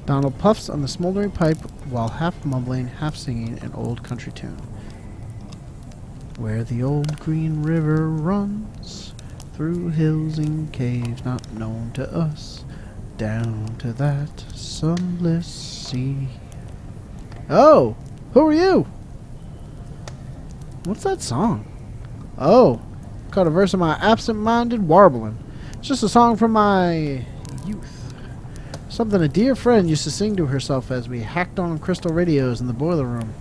Donald puffs on the smoldering pipe while half mumbling, half singing an old country tune. Where the old green river runs through hills and caves not known to us, down to that sunless sea. Oh, who are you? What's that song? Oh, caught a verse of my absent-minded warbling. It's just a song from my youth. Something a dear friend used to sing to herself as we hacked on crystal radios in the boiler room.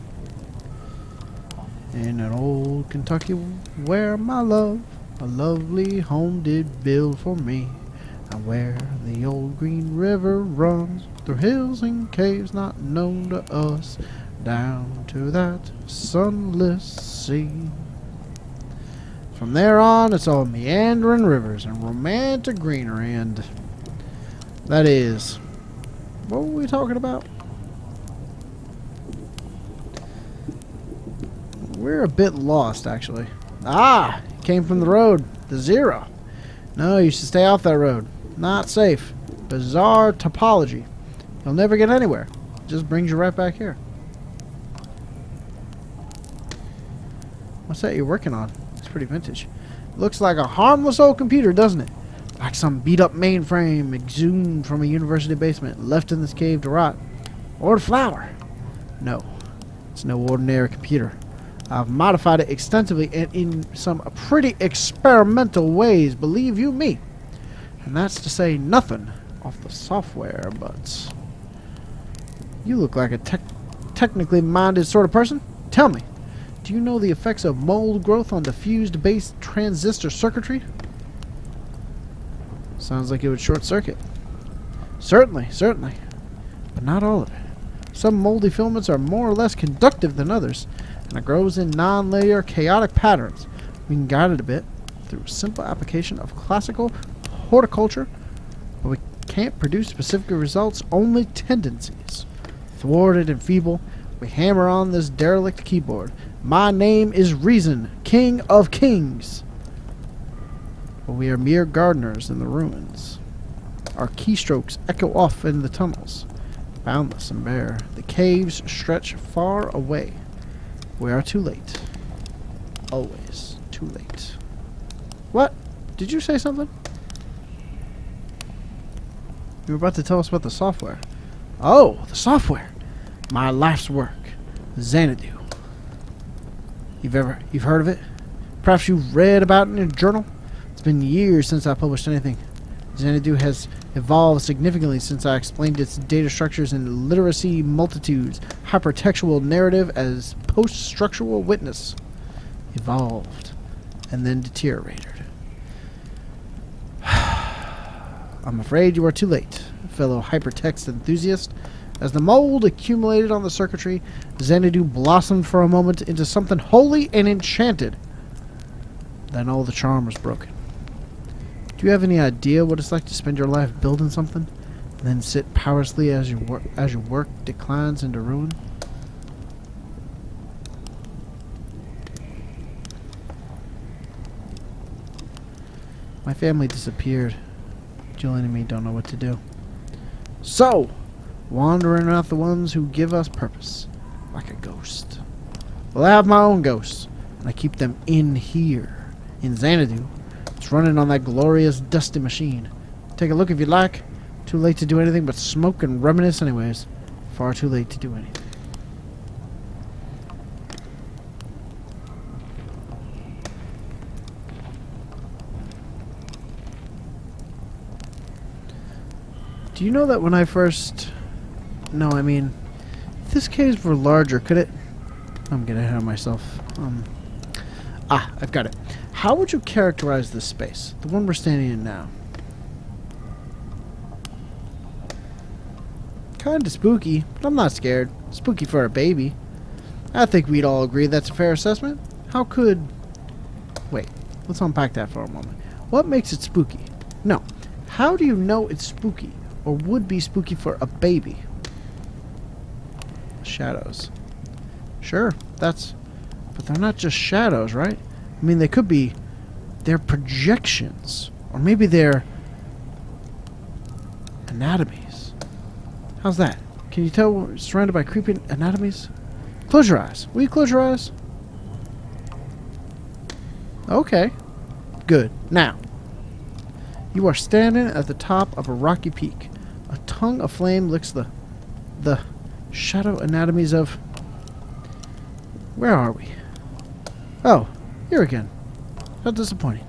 In an old Kentucky where my love a lovely home did build for me, and where the old green river runs through hills and caves not known to us, down to that sunless sea. From there on, it's all meandering rivers and romantic greenery, and that is... what were we talking about? We're a bit lost, actually. Ah! Came from the road. The zero. No, you should stay off that road. Not safe. Bizarre topology. You'll never get anywhere. It just brings you right back here. What's that you're working on? It's pretty vintage. Looks like a harmless old computer, doesn't it? Like some beat-up mainframe exhumed from a university basement, left in this cave to rot. Or a flower. No, it's no ordinary computer. I've modified it extensively and in some pretty experimental ways, believe you me. And that's to say nothing of the software, but... You look like a technically minded sort of person. Tell me, do you know the effects of mold growth on diffused base transistor circuitry? Sounds like it would short circuit. Certainly, certainly. But not all of it. Some moldy filaments are more or less conductive than others, and it grows in non-linear chaotic patterns. We can guide it a bit through simple application of classical horticulture, but we can't produce specific results, only tendencies. Thwarted and feeble, we hammer on this derelict keyboard. My name is Reason, King of Kings. But we are mere gardeners in the ruins. Our keystrokes echo off in the tunnels, boundless and bare. The caves stretch far away. We are too late. Always too late. What? Did you say something? You were about to tell us about the software. Oh, the software. My life's work. Xanadu. You've heard of it? Perhaps you've read about it in a journal? It's been years since I published anything. Xanadu has evolved significantly since I explained its data structures in literacy multitudes, hypertextual narrative as post-structural witness. Evolved, and then deteriorated. I'm afraid you are too late, fellow hypertext enthusiast. As the mold accumulated on the circuitry, Xanadu blossomed for a moment into something holy and enchanted. Then all the charm was broken. Do you have any idea what it's like to spend your life building something, and then sit powerlessly as your work declines into ruin? My family disappeared. Julian and me don't know what to do. So, wandering out the ones who give us purpose, like a ghost. Well, I have my own ghosts, and I keep them in here, in Xanadu. It's running on that glorious dusty machine. Take a look if you'd like. Too late to do anything but smoke and reminisce anyways. Far too late to do anything. Do you know that when I first... No, I mean... If this caves were larger, could it... I'm getting ahead of myself. I've got it. How would you characterize this space? The one we're standing in now. Kinda spooky, but I'm not scared. Spooky for a baby. I think we'd all agree that's a fair assessment. How could... Wait, let's unpack that for a moment. What makes it spooky? No. How do you know it's spooky? Or would be spooky for a baby? Shadows. Sure, that's... But they're not just shadows, right? I mean, they could be... They're projections. Or maybe they're... anatomies. How's that? Can you tell we're surrounded by creepy anatomies? Close your eyes. Will you close your eyes? Okay. Good. Now. You are standing at the top of a rocky peak. A tongue of flame licks the shadow anatomies of... Where are we? Oh, here again. How disappointing.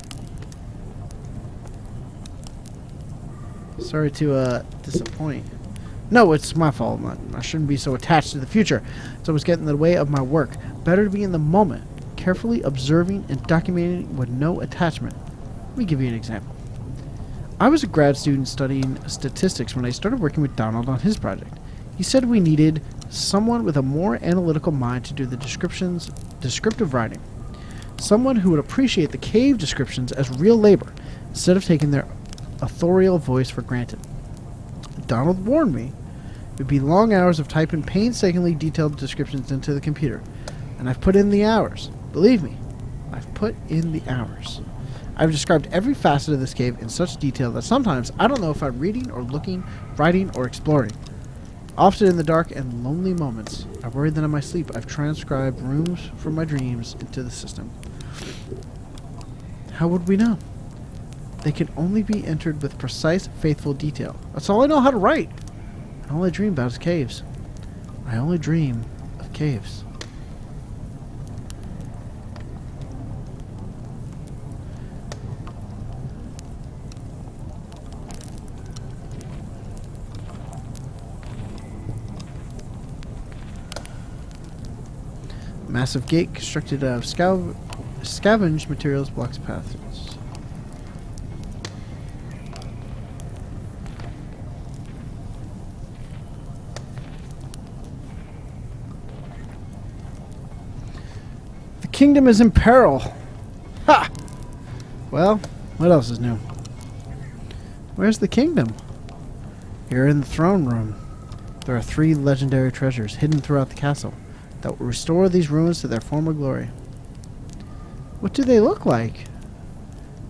Sorry to disappoint. No, it's my fault. I shouldn't be so attached to the future. It's always getting in the way of my work. Better to be in the moment, carefully observing and documenting with no attachment. Let me give you an example. I was a grad student studying statistics when I started working with Donald on his project. He said we needed someone with a more analytical mind to do the descriptive writing. Someone who would appreciate the cave descriptions as real labor, instead of taking their authorial voice for granted. Donald warned me it would be long hours of typing painstakingly detailed descriptions into the computer. And I've put in the hours. Believe me, I've put in the hours. I've described every facet of this cave in such detail that sometimes I don't know if I'm reading or looking, writing or exploring. Often in the dark and lonely moments, I worry that in my sleep I've transcribed rooms from my dreams into the system. How would we know? They can only be entered with precise, faithful detail. That's all I know how to write. And all I dream about is caves. I only dream of caves. Massive gate constructed out of scavenged materials blocks passage. The kingdom is in peril. Ha! Well, what else is new? Where's the kingdom? You're in the throne room. There are 3 legendary treasures hidden throughout the castle that will restore these ruins to their former glory. What do they look like?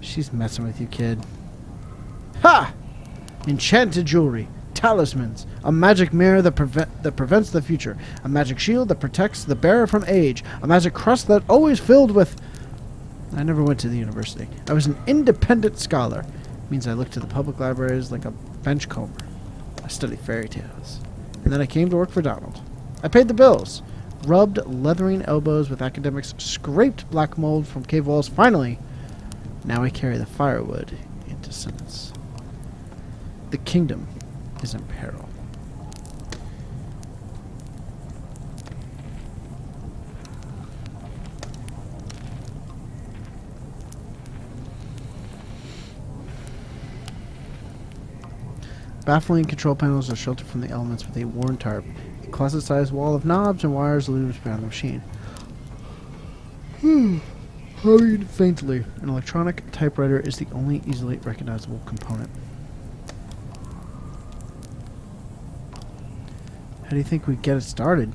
She's messing with you, kid. Ha! Enchanted jewelry, talismans, a magic mirror that prevents the future, a magic shield that protects the bearer from age, a magic crust that always filled with... I never went to the university. I was an independent scholar. It means I looked to the public libraries like a benchcomber. I studied fairy tales. And then I came to work for Donald. I paid the bills. Rubbed leathering elbows with academics, scraped black mold from cave walls. Finally, now I carry the firewood into sentence. The kingdom is in peril. Baffling control panels are sheltered from the elements with a worn tarp. A closet-sized wall of knobs and wires looms behind the machine. Hurried faintly. An electronic typewriter is the only easily recognizable component. How do you think we get it started?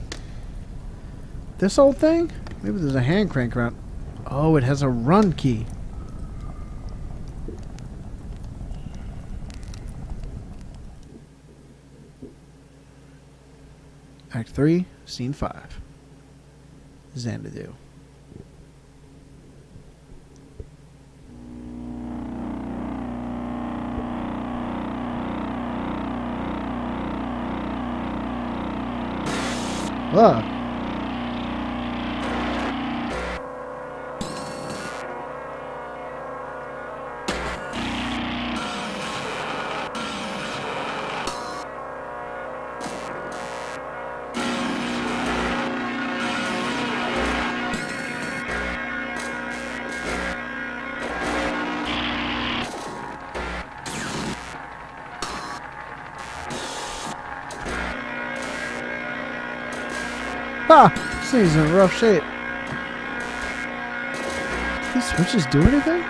This old thing? Maybe there's a hand crank around. Oh, it has a run key. Act 3, Scene 5. Xanadu. Ugh. Ha! This thing's in rough shape. Do these switches do anything?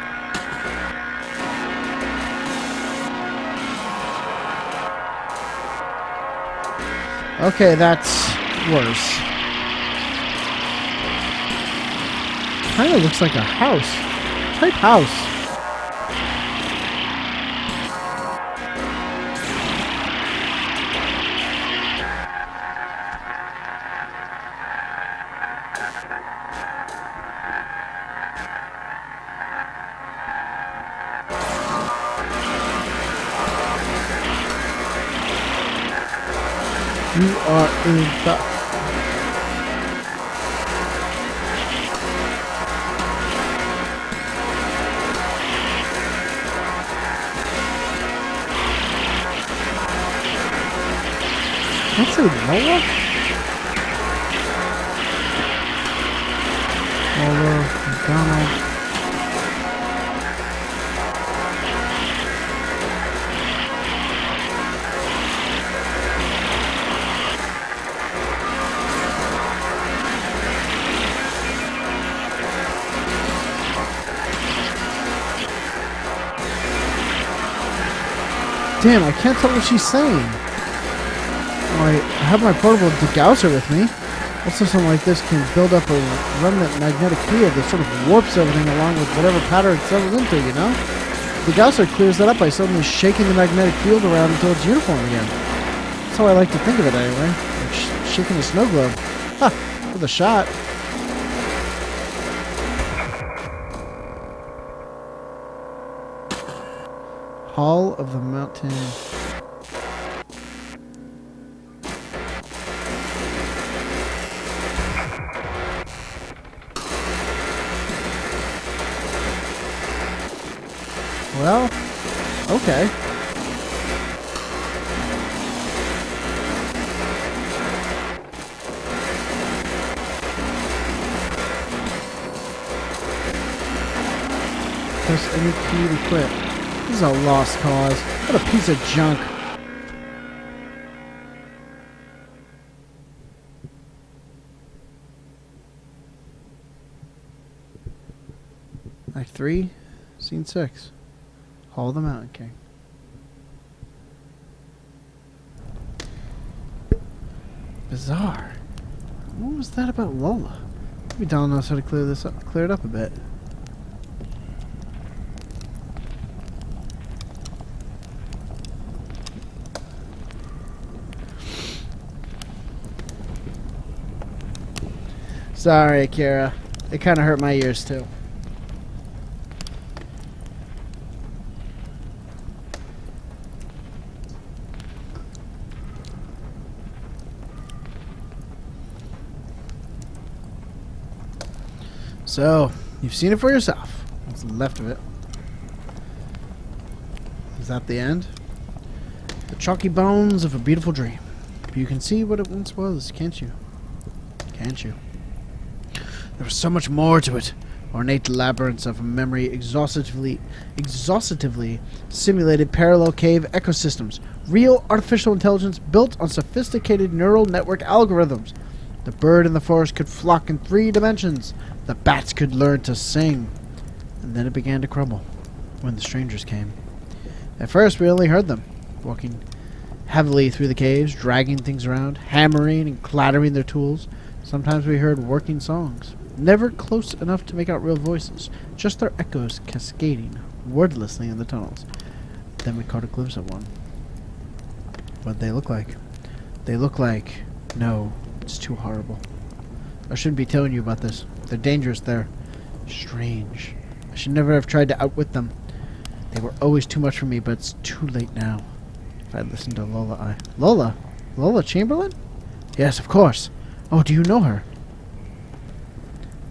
Okay, that's worse. Kinda looks like a house. Type house. You are in the... Let's say Lola? Lola, McDonald. Damn, I can't tell what she's saying. I have my portable degausser with me. Also, something like this can build up a remnant magnetic field that sort of warps everything along with whatever pattern it settles into, you know? The degausser clears that up by suddenly shaking the magnetic field around until it's uniform again. That's how I like to think of it anyway. Like shaking a snow globe. Ha! With a shot. Hall of the Mountain. Well, okay. Press any key to quit. This is a lost cause. What a piece of junk. Act 3, Scene 6. Hall of the Mountain King. Bizarre. What was that about Lola? Maybe Donald knows how to clear this up, clear it up a bit. Sorry, Akira. It kind of hurt my ears too. So, you've seen it for yourself. What's left of it? Is that the end? The chalky bones of a beautiful dream. You can see what it once was, can't you? Can't you? There was so much more to it. Ornate labyrinths of memory, exhaustively simulated parallel cave ecosystems. Real artificial intelligence built on sophisticated neural network algorithms. The bird in the forest could flock in 3 dimensions. The bats could learn to sing. And then it began to crumble when the strangers came. At first, we only heard them, walking heavily through the caves, dragging things around, hammering and clattering their tools. Sometimes we heard working songs. Never close enough to make out real voices, just their echoes cascading wordlessly in the tunnels. Then we caught a glimpse of one. What'd they look like? They look like... No, it's too horrible. I shouldn't be telling you about this. They're dangerous. They're strange. I should never have tried to outwit them. They were always too much for me, but it's too late now. If I'd listened to Lola, Lola? Lola Chamberlain? Yes, of course. Oh, do you know her?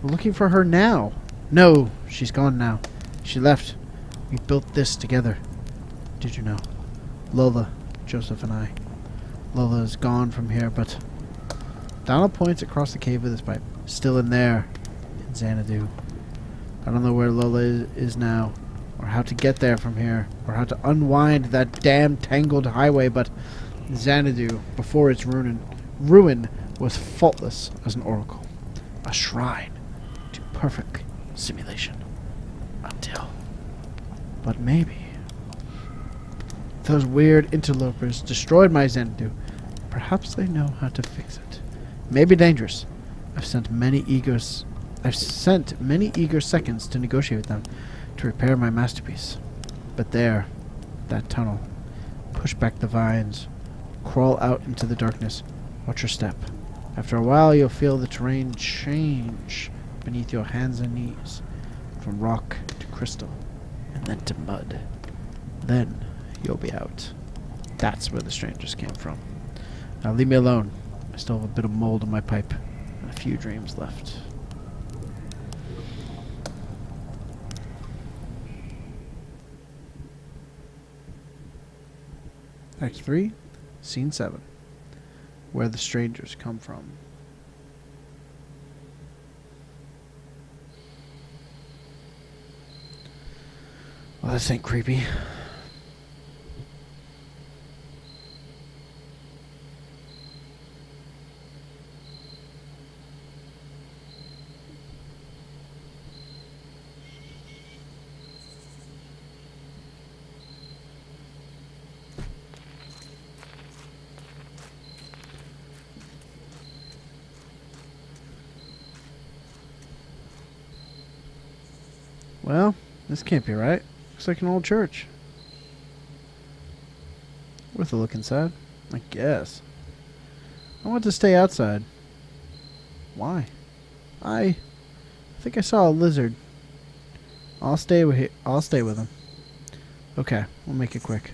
We're looking for her now. No, she's gone now. She left. We built this together. Did you know? Lola, Joseph, and I. Lola is gone from here, but Donald points across the cave with his pipe. Still in there, in Xanadu. I don't know where Lola is now, or how to get there from here, or how to unwind that damn tangled highway, but Xanadu, before its ruin was faultless as an oracle. A shrine to perfect simulation. Until. But maybe those weird interlopers destroyed my Xanadu. Perhaps they know how to fix it. Maybe dangerous. I've sent many eager seconds to negotiate with them to repair my masterpiece. But there, that tunnel. Push back the vines. Crawl out into the darkness. Watch your step. After a while, you'll feel the terrain change beneath your hands and knees, from rock to crystal, and then to mud. Then you'll be out. That's where the strangers came from. Now leave me alone. I still have a bit of mold in my pipe, and a few dreams left. Act 3, Scene 7. Where the strangers come from. Well, this ain't creepy. Well, this can't be right. Looks like an old church. Worth a look inside, I guess. I want to stay outside. Why? I think I saw a lizard. I'll stay with him. Okay, we'll make it quick.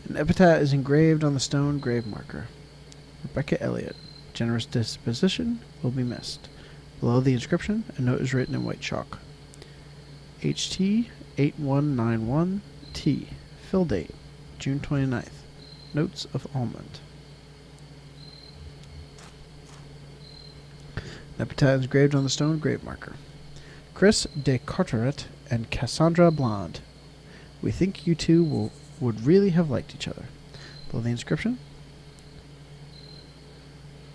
An epitaph is engraved on the stone grave marker. Rebecca Elliott. Generous disposition will be missed. Below the inscription, a note is written in white chalk. HT 8191T. Fill date, June 29th. Notes of Almond. An epitaph is engraved on the stone grave marker. Chris de Carteret and Cassandra Blonde. We think you two would really have liked each other. Below the inscription,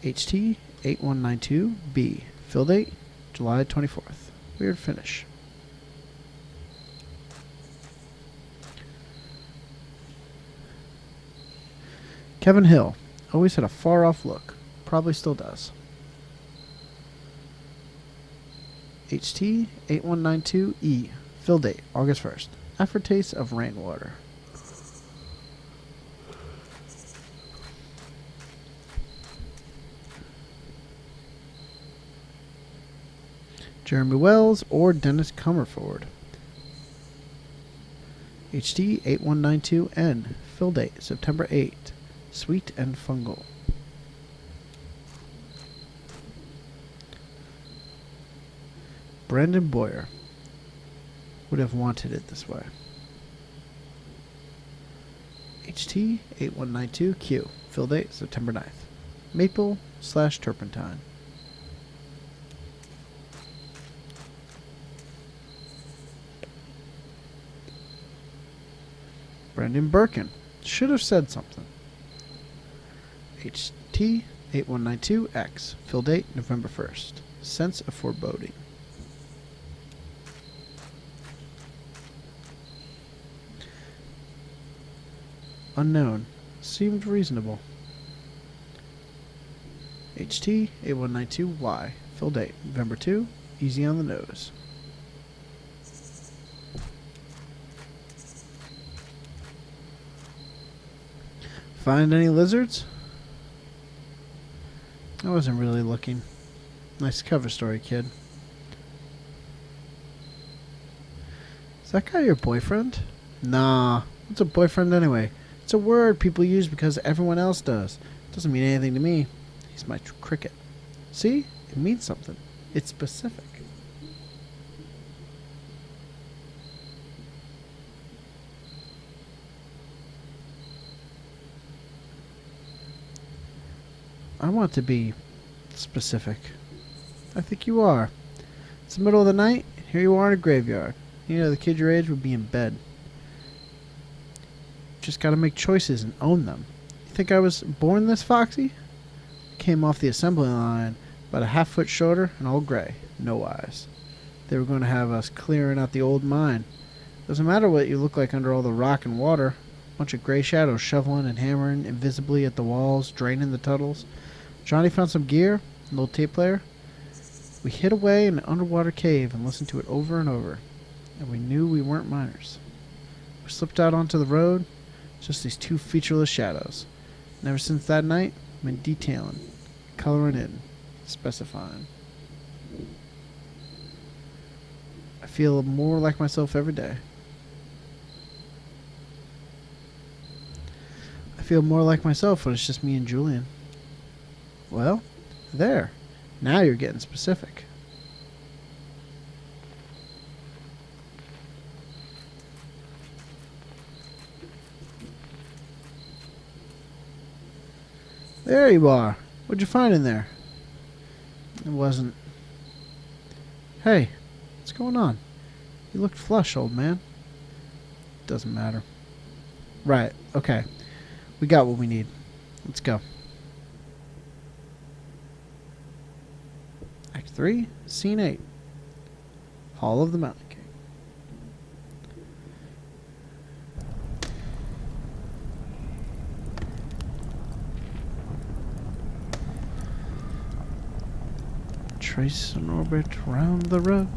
HT 8192B. Fill date, July 24th. Weird finish. Kevin Hill. Always had a far-off look. Probably still does. HT 8192E. Fill date, August 1st. Aftertaste of rainwater. Jeremy Wells or Dennis Comerford. HT 8192N. Fill date, September 8th. Sweet and fungal. Brandon Boyer. Would have wanted it this way. HT 8192Q. Fill date, September 9th. Maple/turpentine. Brandon Birkin. Should have said something. HT 8192X. Fill date, November 1st. Sense of foreboding. Unknown. Seemed reasonable. HT 8192Y. Fill date, November 2. Easy on the nose. Find any lizards? I wasn't really looking. Nice cover story, kid. Is that guy your boyfriend? Nah. What's a boyfriend anyway? It's a word people use because everyone else does. It doesn't mean anything to me. He's my cricket. See? It means something. It's specific. I want to be specific. I think you are. It's the middle of the night. Here you are in a graveyard. You know, the kid your age would be in bed. Just gotta make choices and own them. You think I was born this foxy? Came off the assembly line about a half-foot shorter and all gray. No eyes. They were going to have us clearing out the old mine. Doesn't matter what you look like under all the rock and water. Bunch of gray shadows shoveling and hammering invisibly at the walls, draining the tunnels. Johnny found some gear, an old tape player. We hid away in an underwater cave and listened to it over and over. And we knew we weren't miners. We slipped out onto the road, just these two featureless shadows. And ever since that night, I've been detailing, coloring in, specifying. I feel more like myself every day. I feel more like myself when it's just me and Julian. Well, there. Now you're getting specific. There you are. What'd you find in there? It wasn't. Hey, what's going on? You looked flush, old man. Doesn't matter. Right, okay. We got what we need. Let's go. Act 3, Scene 8. Hall of the Mountain King. Trace an orbit round the road.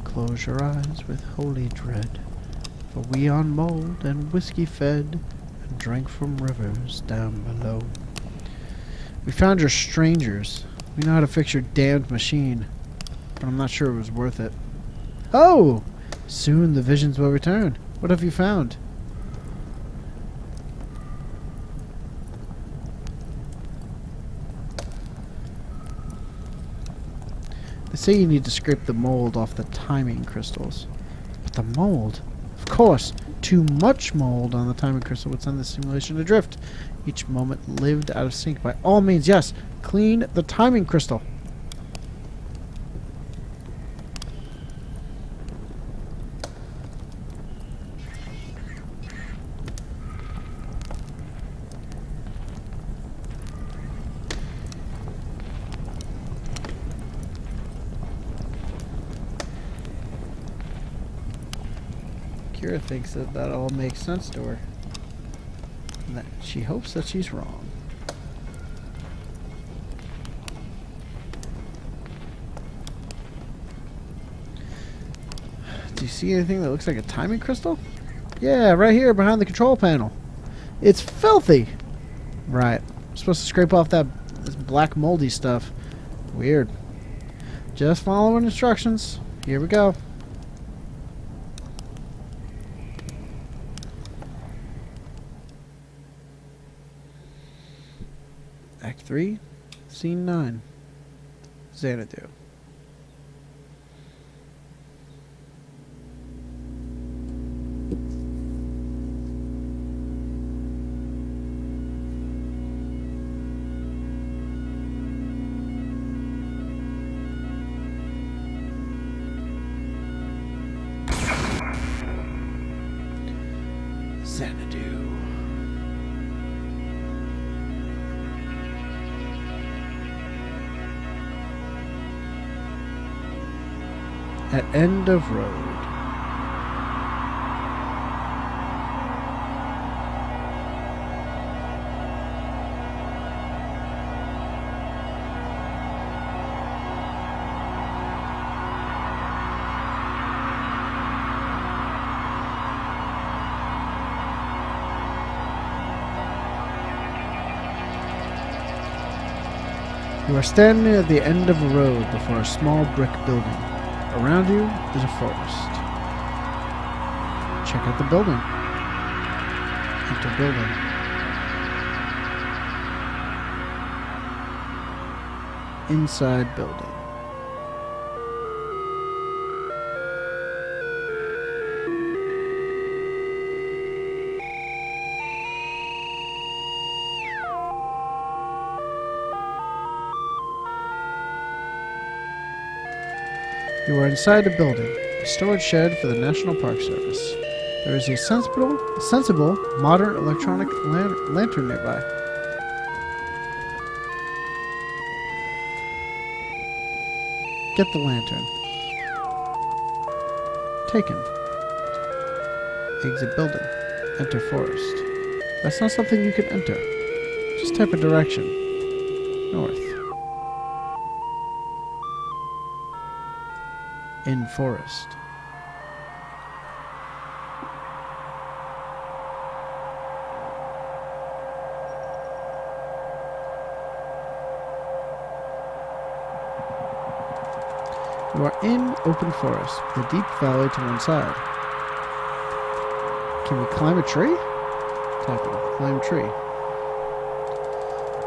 Close your eyes with holy dread. For we on mold and whiskey fed, and drank from rivers down below. We found your strangers. We know how to fix your damned machine, but I'm not sure it was worth it. Oh! Soon the visions will return. What have you found? They say you need to scrape the mold off the timing crystals. But the mold? Of course! Too much mold on the timing crystal would send the simulation adrift. Each moment lived out of sync. By all means, yes! Clean the timing crystal! Kira thinks that all makes sense to her. And that she hopes that she's wrong. Do you see anything that looks like a timing crystal? Yeah, right here behind the control panel. It's filthy! Right. I'm supposed to scrape off this black moldy stuff. Weird. Just following instructions. Here we go. Act 3, Scene 9. Xanadu. Xanadu. At end of road. You are standing at the end of a road before a small brick building. Around you is a forest. Check out the building. Enter building. Inside building. You are inside a building, a storage shed for the National Park Service. There is a sensible modern electronic lantern nearby. Get the lantern. Taken. Exit building. Enter forest. That's not something you can enter. Just type a direction. North. In forest. You are in open forest, with a deep valley to one side. Can we climb a tree? Typing. Climb tree.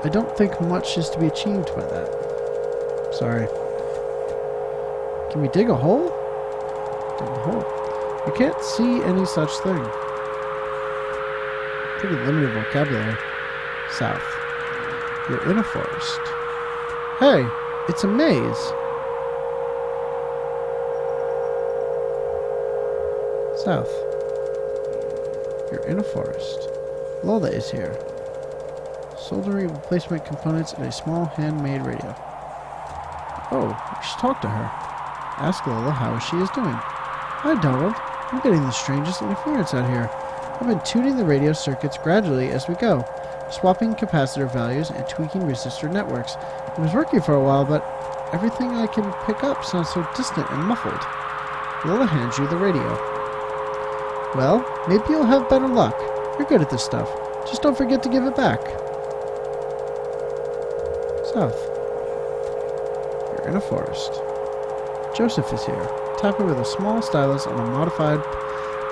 I don't think much is to be achieved by that. Sorry. Can we dig a hole? Dig a hole. You can't see any such thing. Pretty limited vocabulary. South. You're in a forest. Hey, it's a maze. South. You're in a forest. Lola is here. Soldering replacement components and a small handmade radio. Oh, we should talk to her. Ask Lola how she is doing. Hi, Donald. I'm getting the strangest interference out here. I've been tuning the radio circuits gradually as we go, swapping capacitor values and tweaking resistor networks. It was working for a while, but everything I can pick up sounds so distant and muffled. Lola hands you the radio. Well, maybe you'll have better luck. You're good at this stuff. Just don't forget to give it back. South. You're in a forest. Joseph is here, tapping with a small stylus on a modified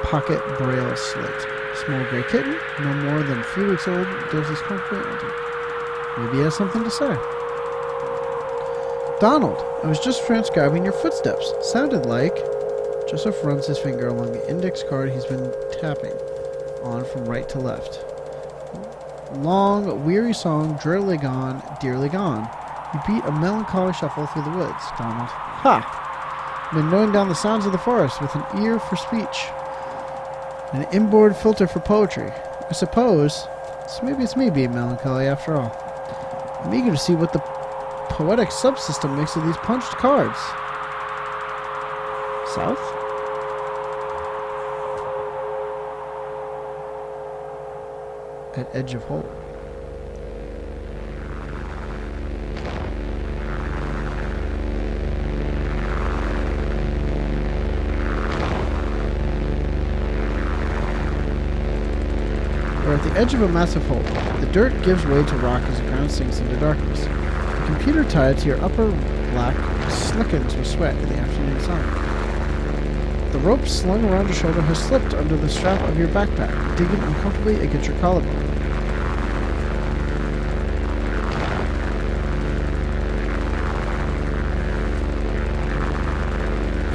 pocket braille slate. Small gray kitten, no more than a few weeks old, dozes comfortably empty. Maybe he has something to say. Donald, I was just transcribing your footsteps. Sounded like... Joseph runs his finger along the index card he's been tapping on from right to left. Long, weary song, drearily gone, dearly gone. You beat a melancholy shuffle through the woods, Donald. Ha! Been knowing down the sounds of the forest with an ear for speech, an inboard filter for poetry. I suppose, so maybe it's me being melancholy after all. I'm eager to see what the poetic subsystem makes of these punched cards. South? At edge of hole. We're at the edge of a massive hole. The dirt gives way to rock as the ground sinks into darkness. The computer tied to your upper black slickens with sweat in the afternoon sun. The rope slung around your shoulder has slipped under the strap of your backpack, digging uncomfortably against your collarbone.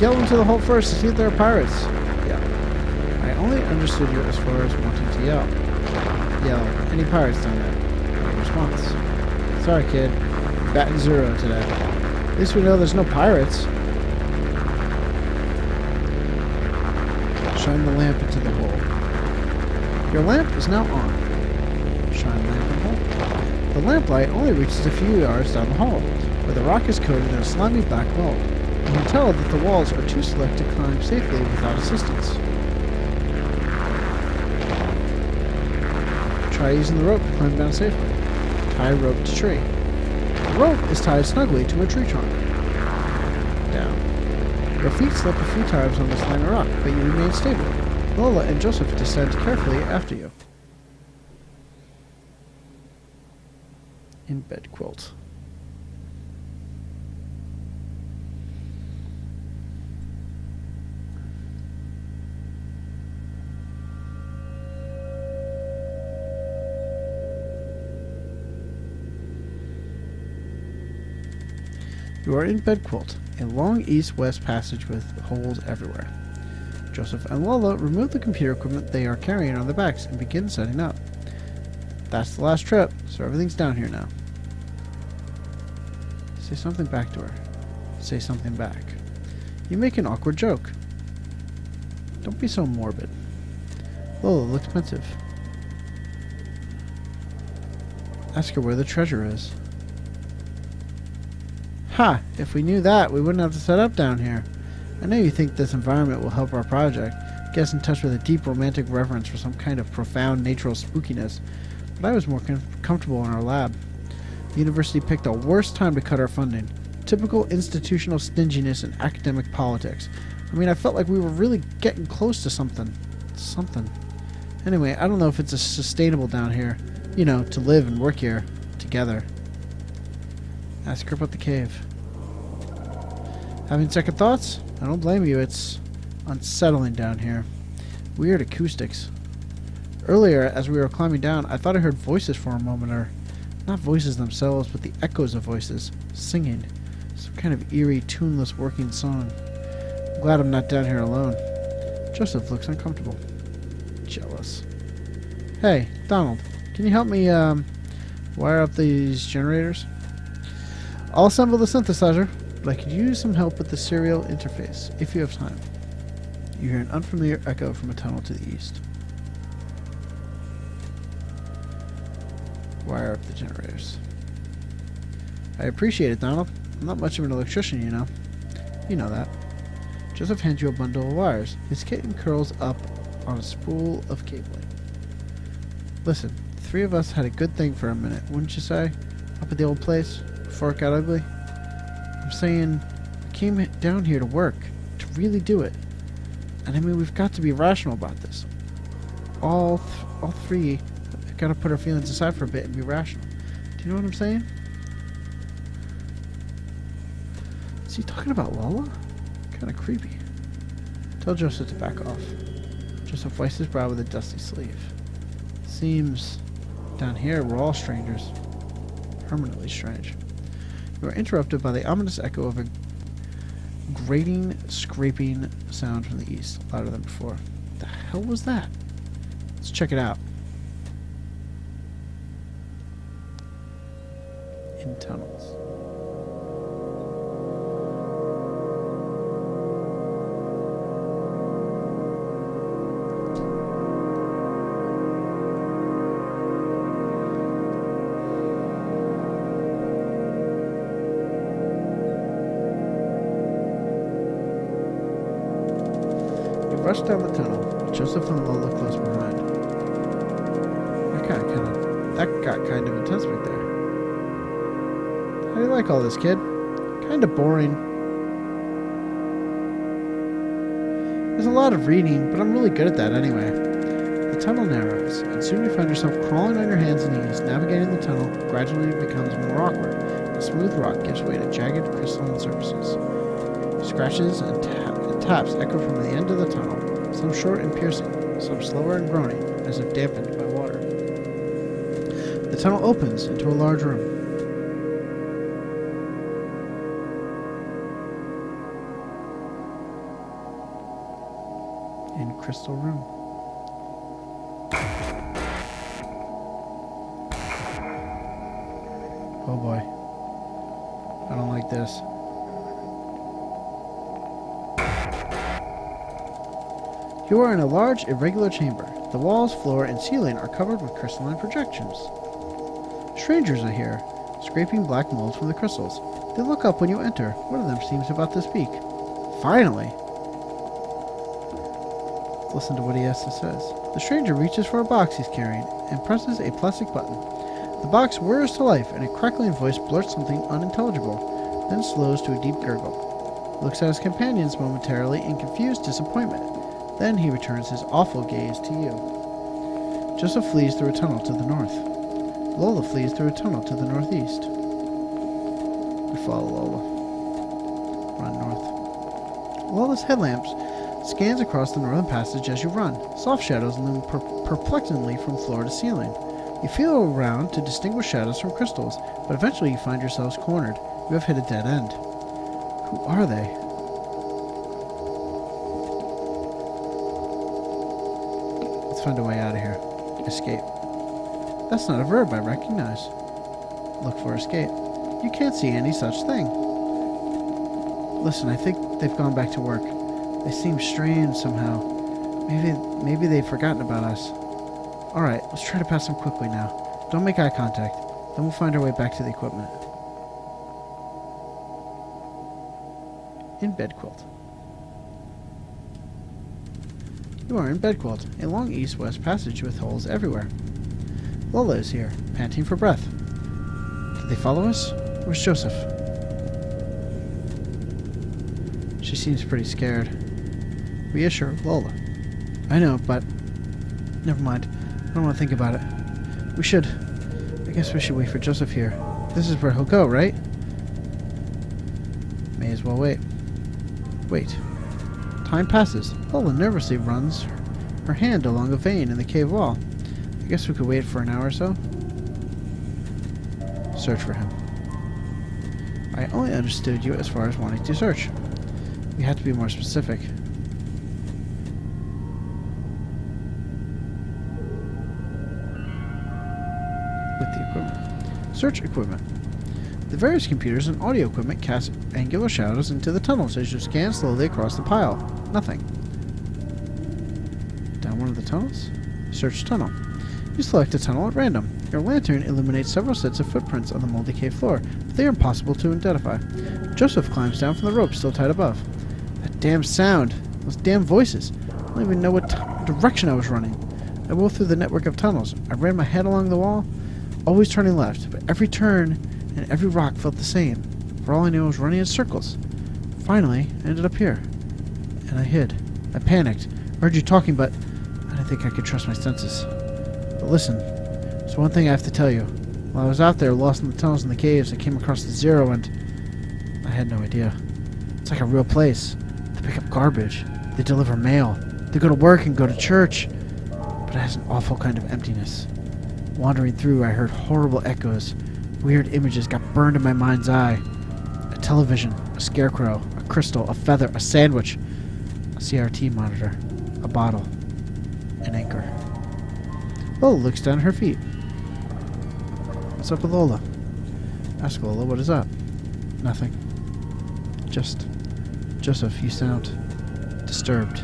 Yell into the hole first to see if there are pirates. Yeah. I only understood you as far as wanting to yell. Yell, any pirates down there? No response. Sorry, kid. Batting 0 today. At least we know there's no pirates. Shine the lamp into the hole. Your lamp is now on. Shine lamp in hole. The lamplight only reaches a few yards down the hall, where the rock is coated in a slimy black mold. You can tell that the walls are too slick to climb safely without assistance. Try using the rope to climb down safely. Tie rope to tree. The rope is tied snugly to a tree trunk. Down. Your feet slip a few times on the slimy rock, but you remain stable. Lola and Joseph descend carefully after you. In bed quilt. You are in Bedquilt, a long east-west passage with holes everywhere. Joseph and Lola remove the computer equipment they are carrying on their backs and begin setting up. That's the last trip, so everything's down here now. Say something back to her. Say something back. You make an awkward joke. Don't be so morbid. Lola looks pensive. Ask her where the treasure is. Ha! If we knew that, we wouldn't have to set up down here. I know you think this environment will help our project, get us in touch with a deep romantic reverence for some kind of profound natural spookiness, but I was more comfortable in our lab. The university picked the worst time to cut our funding. Typical institutional stinginess and academic politics. I mean, I felt like we were really getting close to something. Anyway, I don't know if it's sustainable down here. You know, to live and work here together. Ask her about the cave. Having second thoughts? I don't blame you. It's unsettling down here. Weird acoustics. Earlier, as we were climbing down, I thought I heard voices for a moment, or not voices themselves, but the echoes of voices, singing. Some kind of eerie, tuneless working song. I'm glad I'm not down here alone. Joseph looks uncomfortable. Jealous. Hey, Donald, can you help me wire up these generators? I'll assemble the synthesizer, but I could use some help with the serial interface, if you have time. You hear an unfamiliar echo from a tunnel to the east. Wire up the generators. I appreciate it, Donald. I'm not much of an electrician, you know. You know that. Joseph hands you a bundle of wires. His kitten curls up on a spool of cabling. Listen, the three of us had a good thing for a minute, wouldn't you say? Up at the old place, before it got ugly. I'm saying, we came down here to work, to really do it. And I mean, we've got to be rational about this. All three have got to put our feelings aside for a bit and be rational. Do you know what I'm saying? Is he talking about Lola? Kind of creepy. Tell Joseph to back off. Joseph wipes his brow with a dusty sleeve. Seems down here we're all strangers. Permanently strange. You are interrupted by the ominous echo of a grating, scraping sound from the east, louder than before. What the hell was that? Let's check it out. In tunnels. Rush down the tunnel. Joseph and Lola close behind. That got kind of intense right there. How do you like all this, kid? Kind of boring. There's a lot of reading, but I'm really good at that anyway. The tunnel narrows, and soon you find yourself crawling on your hands and knees. Navigating the tunnel gradually becomes more awkward. The smooth rock gives way to jagged crystalline surfaces. Scratches and taps echo from the end of the tunnel, some short and piercing, some slower and groaning, as if dampened by water. The tunnel opens into a large room. In Crystal Room. Oh boy. I don't like this. You are in a large, irregular chamber. The walls, floor, and ceiling are covered with crystalline projections. Strangers are here, scraping black molds from the crystals. They look up when you enter. One of them seems about to speak. Finally! Listen to what he says. The stranger reaches for a box he's carrying and presses a plastic button. The box whirs to life, and a crackling voice blurts something unintelligible, then slows to a deep gurgle. Looks at his companions momentarily in confused disappointment. Then he returns his awful gaze to you. Joseph flees through a tunnel to the north. Lola flees through a tunnel to the northeast. We follow Lola. Run north. Lola's headlamps scans across the northern passage as you run. Soft shadows loom perplexingly from floor to ceiling. You feel around to distinguish shadows from crystals, but eventually you find yourselves cornered. You have hit a dead end. Who are they? Let's find a way out of here. Escape. That's not a verb I recognize. Look for escape. You can't see any such thing. Listen, I think they've gone back to work. They seem strange somehow. Maybe they've forgotten about us. Alright, let's try to pass them quickly now. Don't make eye contact. Then we'll find our way back to the equipment. In Bedquilt. You are in Bedquilt, a long east-west passage with holes everywhere. Lola is here, panting for breath. Did they follow us? Where's Joseph? She seems pretty scared. Reassure Lola. I know, but... Never mind. I don't want to think about it. I guess we should wait for Joseph here. This is where he'll go, right? May as well wait. Wait. Time passes. Lola nervously runs her hand along a vein in the cave wall. I guess we could wait for an hour or so. Search for him. I only understood you as far as wanting to search. We have to be more specific. With the equipment. Search equipment. The various computers and audio equipment cast angular shadows into the tunnels as you scan slowly across the pile. Nothing. Down one of the tunnels? Search tunnel. You select a tunnel at random. Your lantern illuminates several sets of footprints on the moldy cave floor, but they are impossible to identify. Joseph climbs down from the rope still tied above. That damn sound. Those damn voices. I don't even know what direction I was running. I wove through the network of tunnels. I ran my head along the wall, always turning left, but every turn and every rock felt the same. For all I knew, I was running in circles. Finally, I ended up here. And I hid. I panicked. I heard you talking, but I didn't think I could trust my senses. But listen, there's one thing I have to tell you. While I was out there, lost in the tunnels and the caves, I came across the Zero, and I had no idea. It's like a real place. They pick up garbage. They deliver mail. They go to work and go to church. But it has an awful kind of emptiness. Wandering through, I heard horrible echoes. Weird images got burned in my mind's eye. A television, a scarecrow, a crystal, a feather, a sandwich, a CRT monitor, a bottle, an anchor. Lola looks down at her feet. What's up with Lola? Ask Lola what is up. Nothing. Just... Joseph, you sound... disturbed.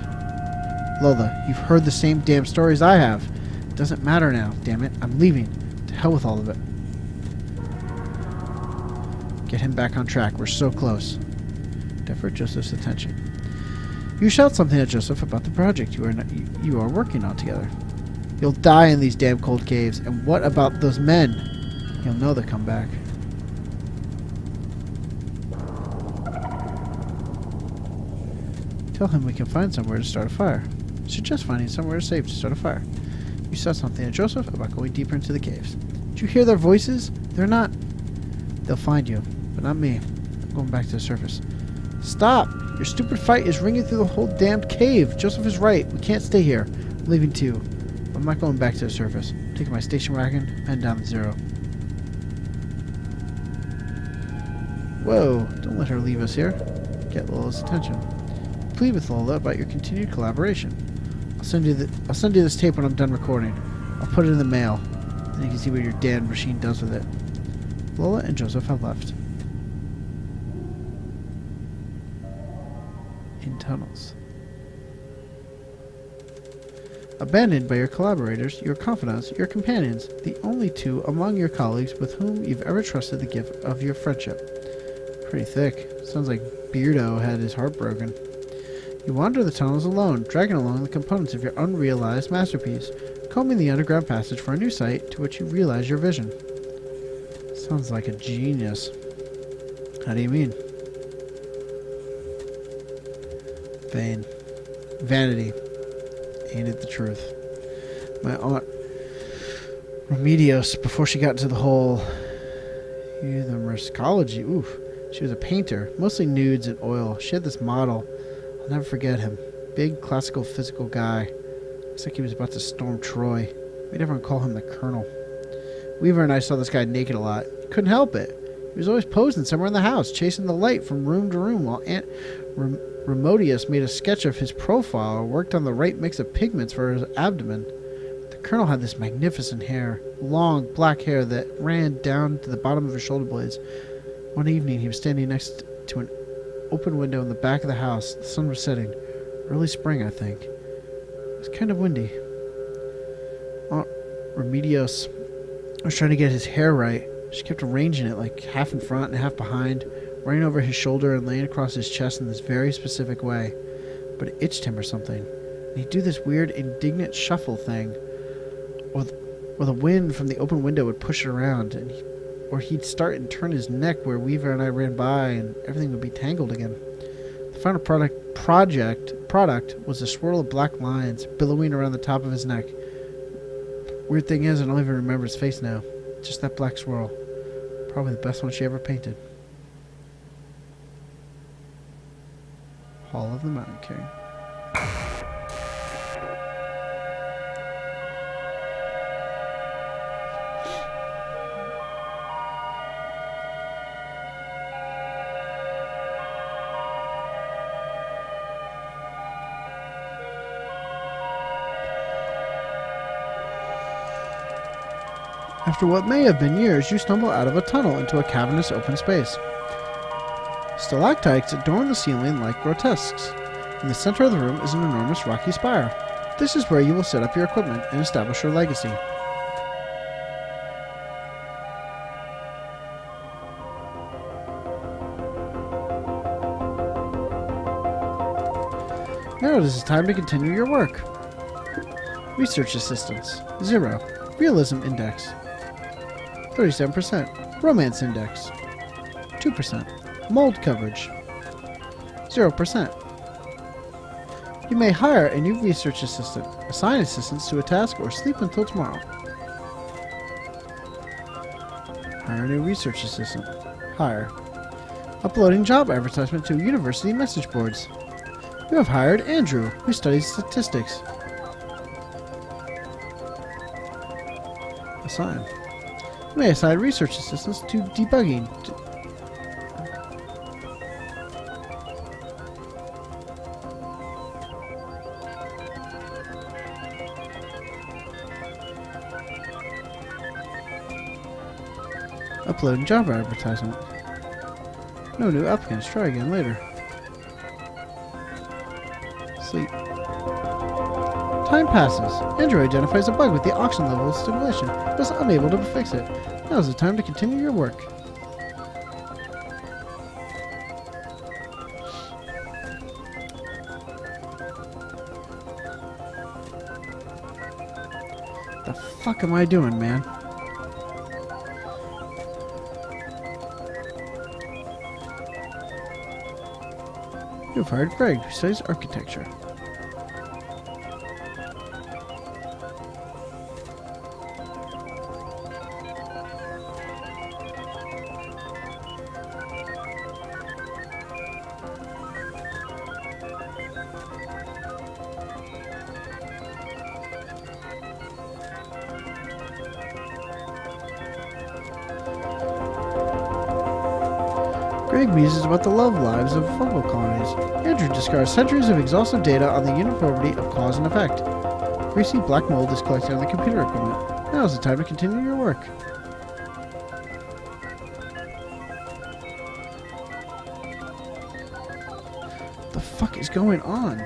Lola, you've heard the same damn stories I have. It doesn't matter now, damn it. I'm leaving. To hell with all of it. Get him back on track. We're so close. Divert Joseph's attention. You shout something at Joseph about the project you are working on together. You'll die in these damn cold caves. And what about those men? He'll know to come back. Tell him we can find somewhere to start a fire. Suggest finding somewhere safe to start a fire. You said something to Joseph about going deeper into the caves. Did you hear their voices? They're not... They'll find you, but not me. I'm going back to the surface. Stop! Your stupid fight is ringing through the whole damned cave. Joseph is right. We can't stay here. I'm leaving too. But I'm not going back to the surface. I'm taking my station wagon and down the Zero. Whoa! Don't let her leave us here. Get Lola's attention. Plead with Lola about your continued collaboration. I'll send you this tape when I'm done recording. I'll put it in the mail. Then you can see what your damn machine does with it. Lola and Joseph have left. In tunnels. Abandoned by your collaborators, your confidants, your companions, the only two among your colleagues with whom you've ever trusted the gift of your friendship. Pretty thick. Sounds like Beardo had his heart broken. You wander the tunnels alone, dragging along the components of your unrealized masterpiece, combing the underground passage for a new site to which you realize your vision. Sounds like a genius. How do you mean? Vain. Vanity. Ain't it the truth? My aunt Remedios, before she got into the whole Musicology, oof. She was a painter, mostly nudes and oil. She had this model. I'll never forget him. Big, classical, physical guy. Looks like he was about to storm Troy. We'd everyone call him the Colonel. Weaver and I saw this guy naked a lot. Couldn't help it. He was always posing somewhere in the house, chasing the light from room to room while Aunt Remodius made a sketch of his profile or worked on the right mix of pigments for his abdomen. The colonel had this magnificent hair, long black hair that ran down to the bottom of his shoulder blades. One evening he was standing next to an open window in the back of the house. The sun was setting. Early spring, I think. It was kind of windy. Aunt Remedios was trying to get his hair right. She kept arranging it like half in front and half behind, running over his shoulder and laying across his chest in this very specific way. But it itched him or something. And he'd do this weird, indignant shuffle thing. Or the wind from the open window would push it around, or he'd start and turn his neck where Weaver and I ran by, and everything would be tangled again. The final product was a swirl of black lines billowing around the top of his neck. Weird thing is, I don't even remember his face now. Just that black swirl. Probably the best one she ever painted. Hall of the Mountain King. After what may have been years, you stumble out of a tunnel into a cavernous open space. Stalactites adorn the ceiling like grotesques. In the center of the room is an enormous rocky spire. This is where you will set up your equipment and establish your legacy. Now it is time to continue your work. Research assistance, 0. Realism index, 37%. Romance index, 2%. Mold coverage, 0%. You may hire a new research assistant, assign assistants to a task, or sleep until tomorrow. Hire a new research assistant. Hire. Uploading job advertisement to university message boards. You have hired Andrew, who studies statistics. Assign. You may assign research assistants to debugging. Uploading job advertisement. No new applicants. Try again later. Sleep. Time passes. Andrew identifies a bug with the oxygen level stimulation, but is unable to fix it. Now is the time to continue your work. The fuck am I doing, man? You've hired Greg, who studies architecture. Greg muses about the love lives of fungal colonies. Andrew discards centuries of exhaustive data on the uniformity of cause and effect. Greasy black mold is collected on the computer equipment. Now is the time to continue your work. What the fuck is going on?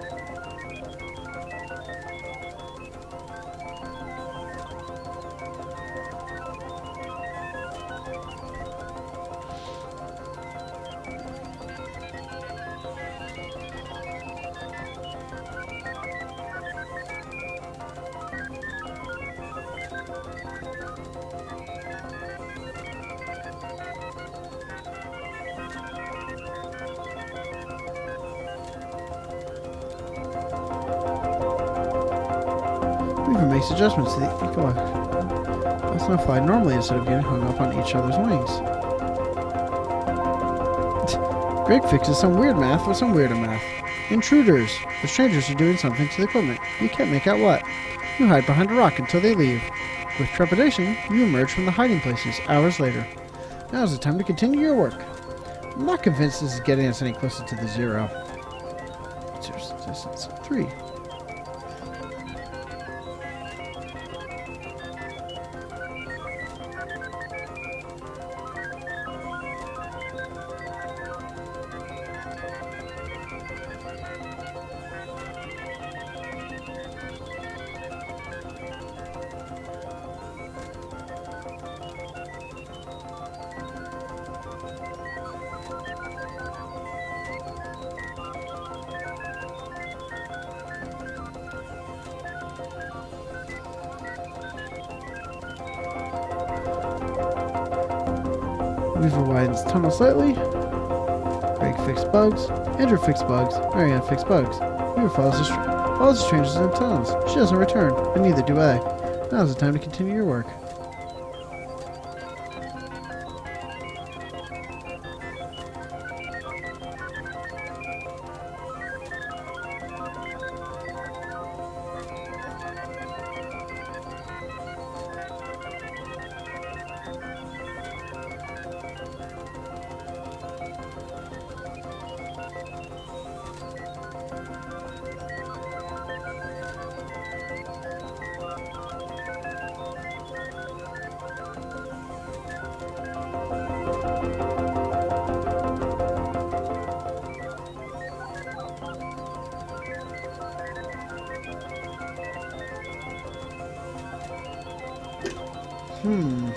Weaver makes adjustments to the eco. Let's not fly normally instead of getting hung up on each other's wings. Greg fixes some weird math with some weirder math. Intruders. The strangers are doing something to the equipment. You can't make out what. You hide behind a rock until they leave. With trepidation, you emerge from the hiding places hours later. Now's the time to continue your work. I'm not convinced this is getting us any closer to the 0. Research distance 3. Weaver widens tunnel slightly. Greg fixed bugs. Andrew fixed bugs. Marianne fixed bugs. Weaver follows the strangers in tunnels. She doesn't return, but neither do I. Now's the time to continue your work. Hmm.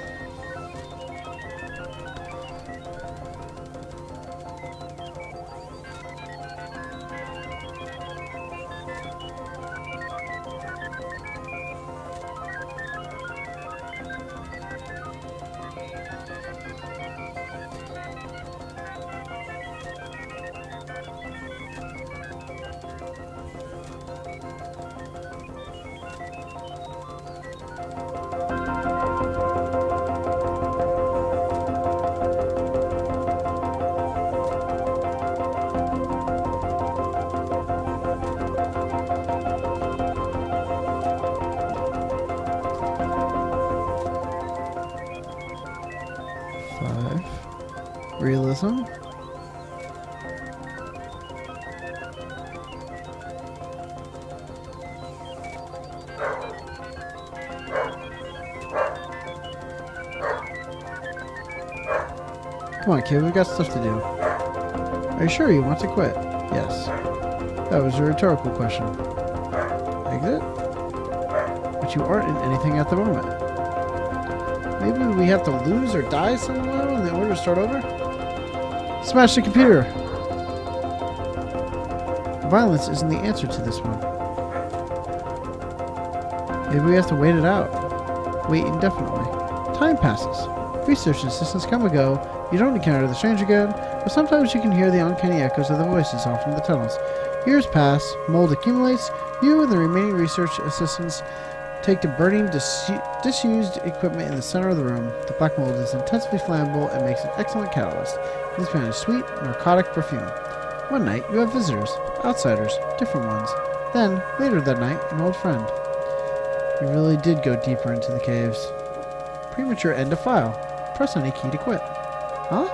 Realism. Come on, kid, we've got stuff to do. Are you sure you want to quit? Yes. That was a rhetorical question. Exit? But you aren't in anything at the moment. Maybe we have to lose or die somehow in order to start over? Smash the computer! Violence isn't the answer to this one. Maybe we have to wait it out. Wait indefinitely. Time passes. Research assistants come and go. You don't encounter the stranger again, but sometimes you can hear the uncanny echoes of the voices off in the tunnels. Years pass, mold accumulates, you and the remaining research assistants take to burning disused equipment in the center of the room. The black mold is intensely flammable and makes an excellent catalyst. It expands sweet, narcotic perfume. One night, you have visitors, outsiders, different ones. Then, later that night, an old friend. You really did go deeper into the caves. Premature end of file. Press any key to quit. Huh?